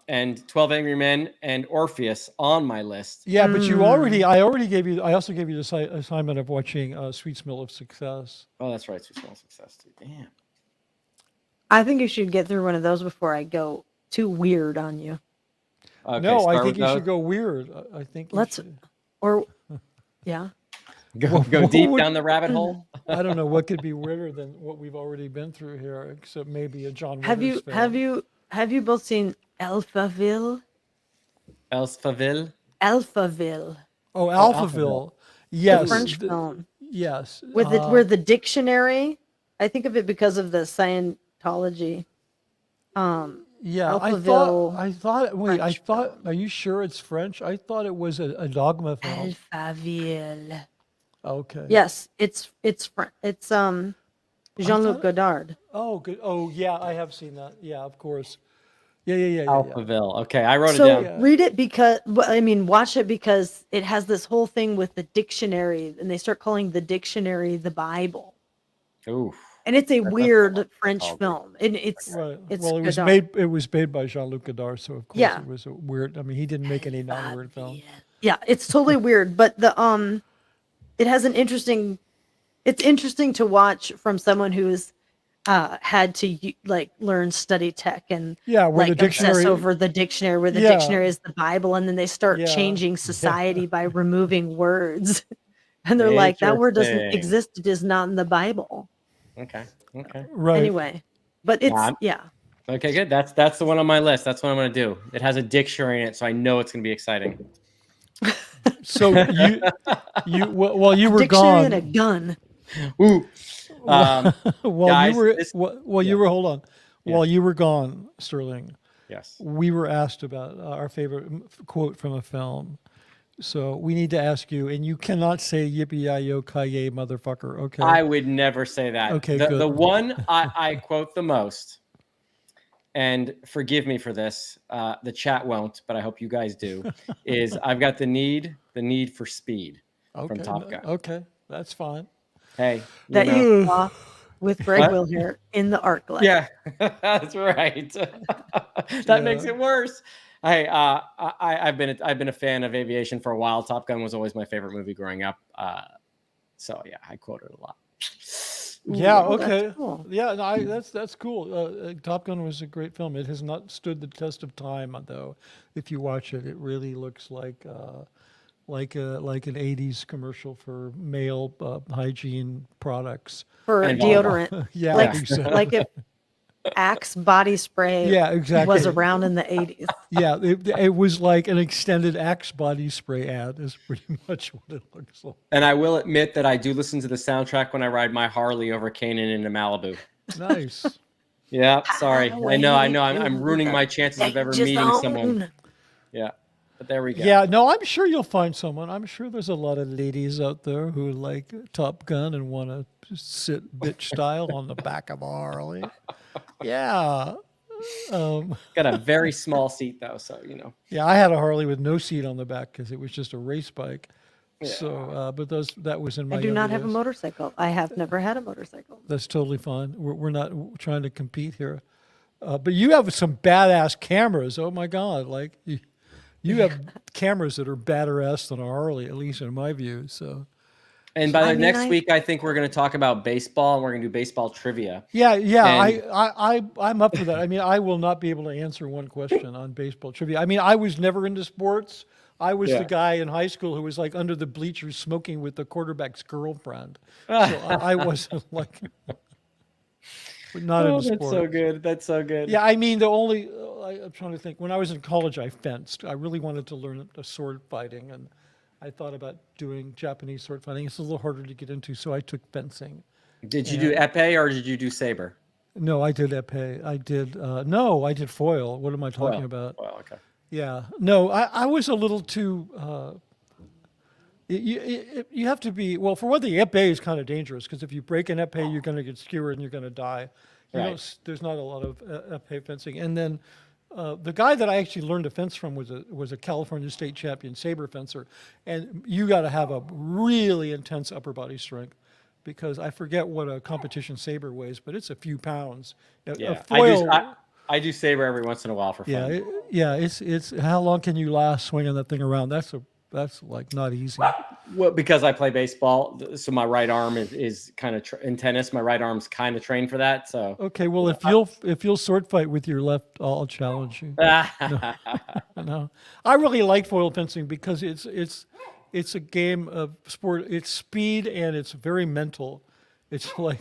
and 12 Angry Men and Orpheus on my list. Yeah, but I also gave you the assignment of watching Sweet Smell of Success. Oh, that's right. Sweet Smell of Success, too. Damn. I think you should get through one of those before I go too weird on you. Okay, no, I think you should go weird. I think yeah. Go deep down the rabbit hole. I don't know what could be weirder than what we've already been through here, except maybe a John Waters film. Have you both seen Alphaville? Alphaville. Oh, Alphaville. Yes. The French film. Yes. Where the dictionary, I think of it because of the Scientology. Yeah, I thought. Are you sure it's French? I thought it was a dogma film. Alphaville. Okay. Yes, it's Jean-Luc Godard. Oh, good. Oh, yeah, I have seen that. Yeah, of course. Yeah. Alphaville. Okay, I wrote it down. So read it watch it because it has this whole thing with the dictionary, and they start calling the dictionary the Bible. Oof. And it's a weird French film. And it's right. It's well, it was made by Jean-Luc Godard, so of course it was a weird. I mean, he didn't make any non-weird films. Yeah, it's totally weird, but it has an interesting. It's interesting to watch from someone who's had to learn study tech and where the dictionary obsess over the dictionary, where the dictionary is the Bible, and then they start changing society by removing words, and they're like, that word doesn't exist; it is not in the Bible. Okay. Right. Anyway, but it's Okay, good. That's the one on my list. That's what I'm going to do. It has a dictionary in it, so I know it's going to be exciting. So you were dictionary gone. and a gun. Ooh. While you were gone, Sterling. Yes. We were asked about our favorite quote from a film. So we need to ask you, and you cannot say yippee-yi-yo-ki-yay, motherfucker, okay? I would never say that. Okay, the good. one I quote the most and forgive me for this, the chat won't, but I hope you guys do, is I've got the need for speed from Top Gun. Okay, that's fine. Hey, that you saw with Greg Wilher in the art glass. Yeah, that's right. That makes it worse. Hey, I've been a fan of aviation for a while. Top Gun was always my favorite movie growing up. So yeah, I quote it a lot. Yeah. Okay. Cool. Yeah. No, that's cool. Top Gun was a great film. It has not stood the test of time, though. If you watch it, it really looks like an '80s commercial for male hygiene products for deodorant. Yeah. Exactly. Like if Axe body spray was around in the 80s. Yeah, it was like an extended Axe body spray ad is pretty much what it looks like. And I will admit that I do listen to the soundtrack when I ride my Harley over Kane into Malibu. Nice. Yeah, sorry. I know. I'm ruining my chances of ever meeting someone. Yeah, but there we go. Yeah, no, I'm sure you'll find someone. I'm sure there's a lot of ladies out there who like Top Gun and want to sit bitch style on the back of a Harley. Yeah. Got a very small seat though, so you know. Yeah, I had a Harley with no seat on the back because it was just a race bike. Yeah. So, but that was in my. I do not have a motorcycle. I have never had a motorcycle. That's totally fine. We're not trying to compete here. But you have some badass cameras. Oh my God! Like you have cameras that are badder ass than a Harley, at least in my view. So. And by next week, I think we're going to talk about baseball, and we're going to do baseball trivia. Yeah. I'm up for that. I mean, I will not be able to answer one question on baseball trivia. I mean, I was never into sports. I was the guy in high school who was like under the bleachers smoking with the quarterback's girlfriend. So I wasn't like not into sports. That's so good. That's so good. Yeah, I mean, I'm trying to think. When I was in college, I fenced. I really wanted to learn sword fighting, and I thought about doing Japanese sword fighting. It's a little harder to get into, so I took fencing. Did you do epee or did you do saber? No, I did epee. I did I did foil. What am I talking about? Foil, okay. Yeah, no, I was a little too. You have to be for one thing. Epee is kind of dangerous because if you break an epee, you're going to get skewered and you're going to die. There's not a lot of epee fencing, and then. The guy that I actually learned to fence from was a California state champion saber fencer, and you got to have a really intense upper body strength because I forget what a competition saber weighs, but it's a few pounds. Yeah, I do saber every once in a while for fun. It's how long can you last swinging that thing around? That's like not easy. Well, because I play baseball, so my right arm is kind of in tennis. My right arm's kind of trained for that. So okay, well if you'll sword fight with your left, I'll challenge you. No, I really like foil fencing because it's a game of sport. It's speed and it's very mental. It's like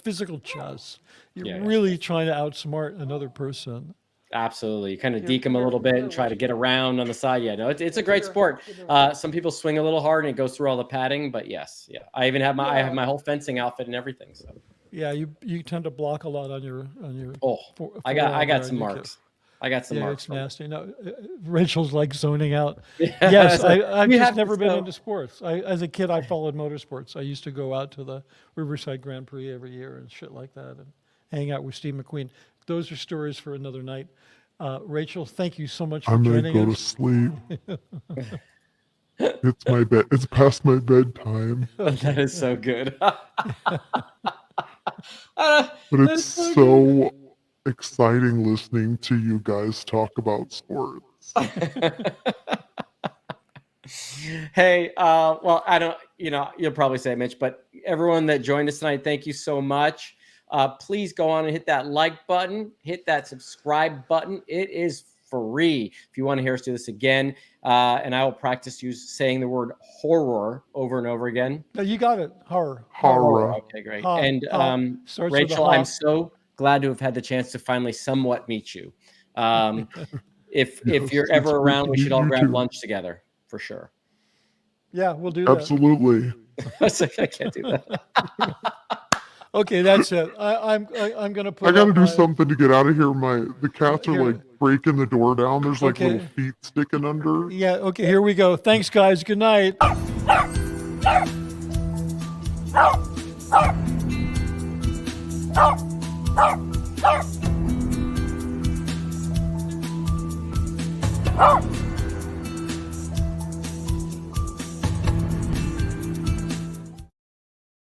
physical chess. You're really trying to outsmart another person. Absolutely. You kind of deke them a little bit and try to get around on the side. Yeah, no, it's a great sport. Some people swing a little hard and it goes through all the padding, but yes. Yeah. I even have I have my whole fencing outfit and everything. So yeah, you tend to block a lot on your I got some marks. I got some marks. It's nasty. No, Rachel's like zoning out. Yes, I've just never been into sports. As a kid, I followed motorsports. I used to go out to the Riverside Grand Prix every year and shit like that and hang out with Steve McQueen. Those are stories for another night. Rachel, thank you so much for joining us. I'm going to go to sleep. It's my bed. It's past my bedtime. That is so good. But it's so exciting listening to you guys talk about sports. Hey, well, I don't, you'll probably say, Mitch, but everyone that joined us tonight, thank you so much. Please go on and hit that like button, hit that subscribe button. It is free. If you want to hear us do this again, and I will practice saying the word horror over and over again. No, you got it. Horror. Okay, great. And Rachel, I'm so glad to have had the chance to finally somewhat meet you. If you're ever around, we should all grab lunch together for sure. Yeah, we'll do that. Absolutely. I can't do that. Okay, that's it. I'm gonna put. I gotta do something to get out of here. The cats are like breaking the door down. There's like little feet sticking under. Yeah. Okay. Here we go. Thanks, guys. Good night. Oh!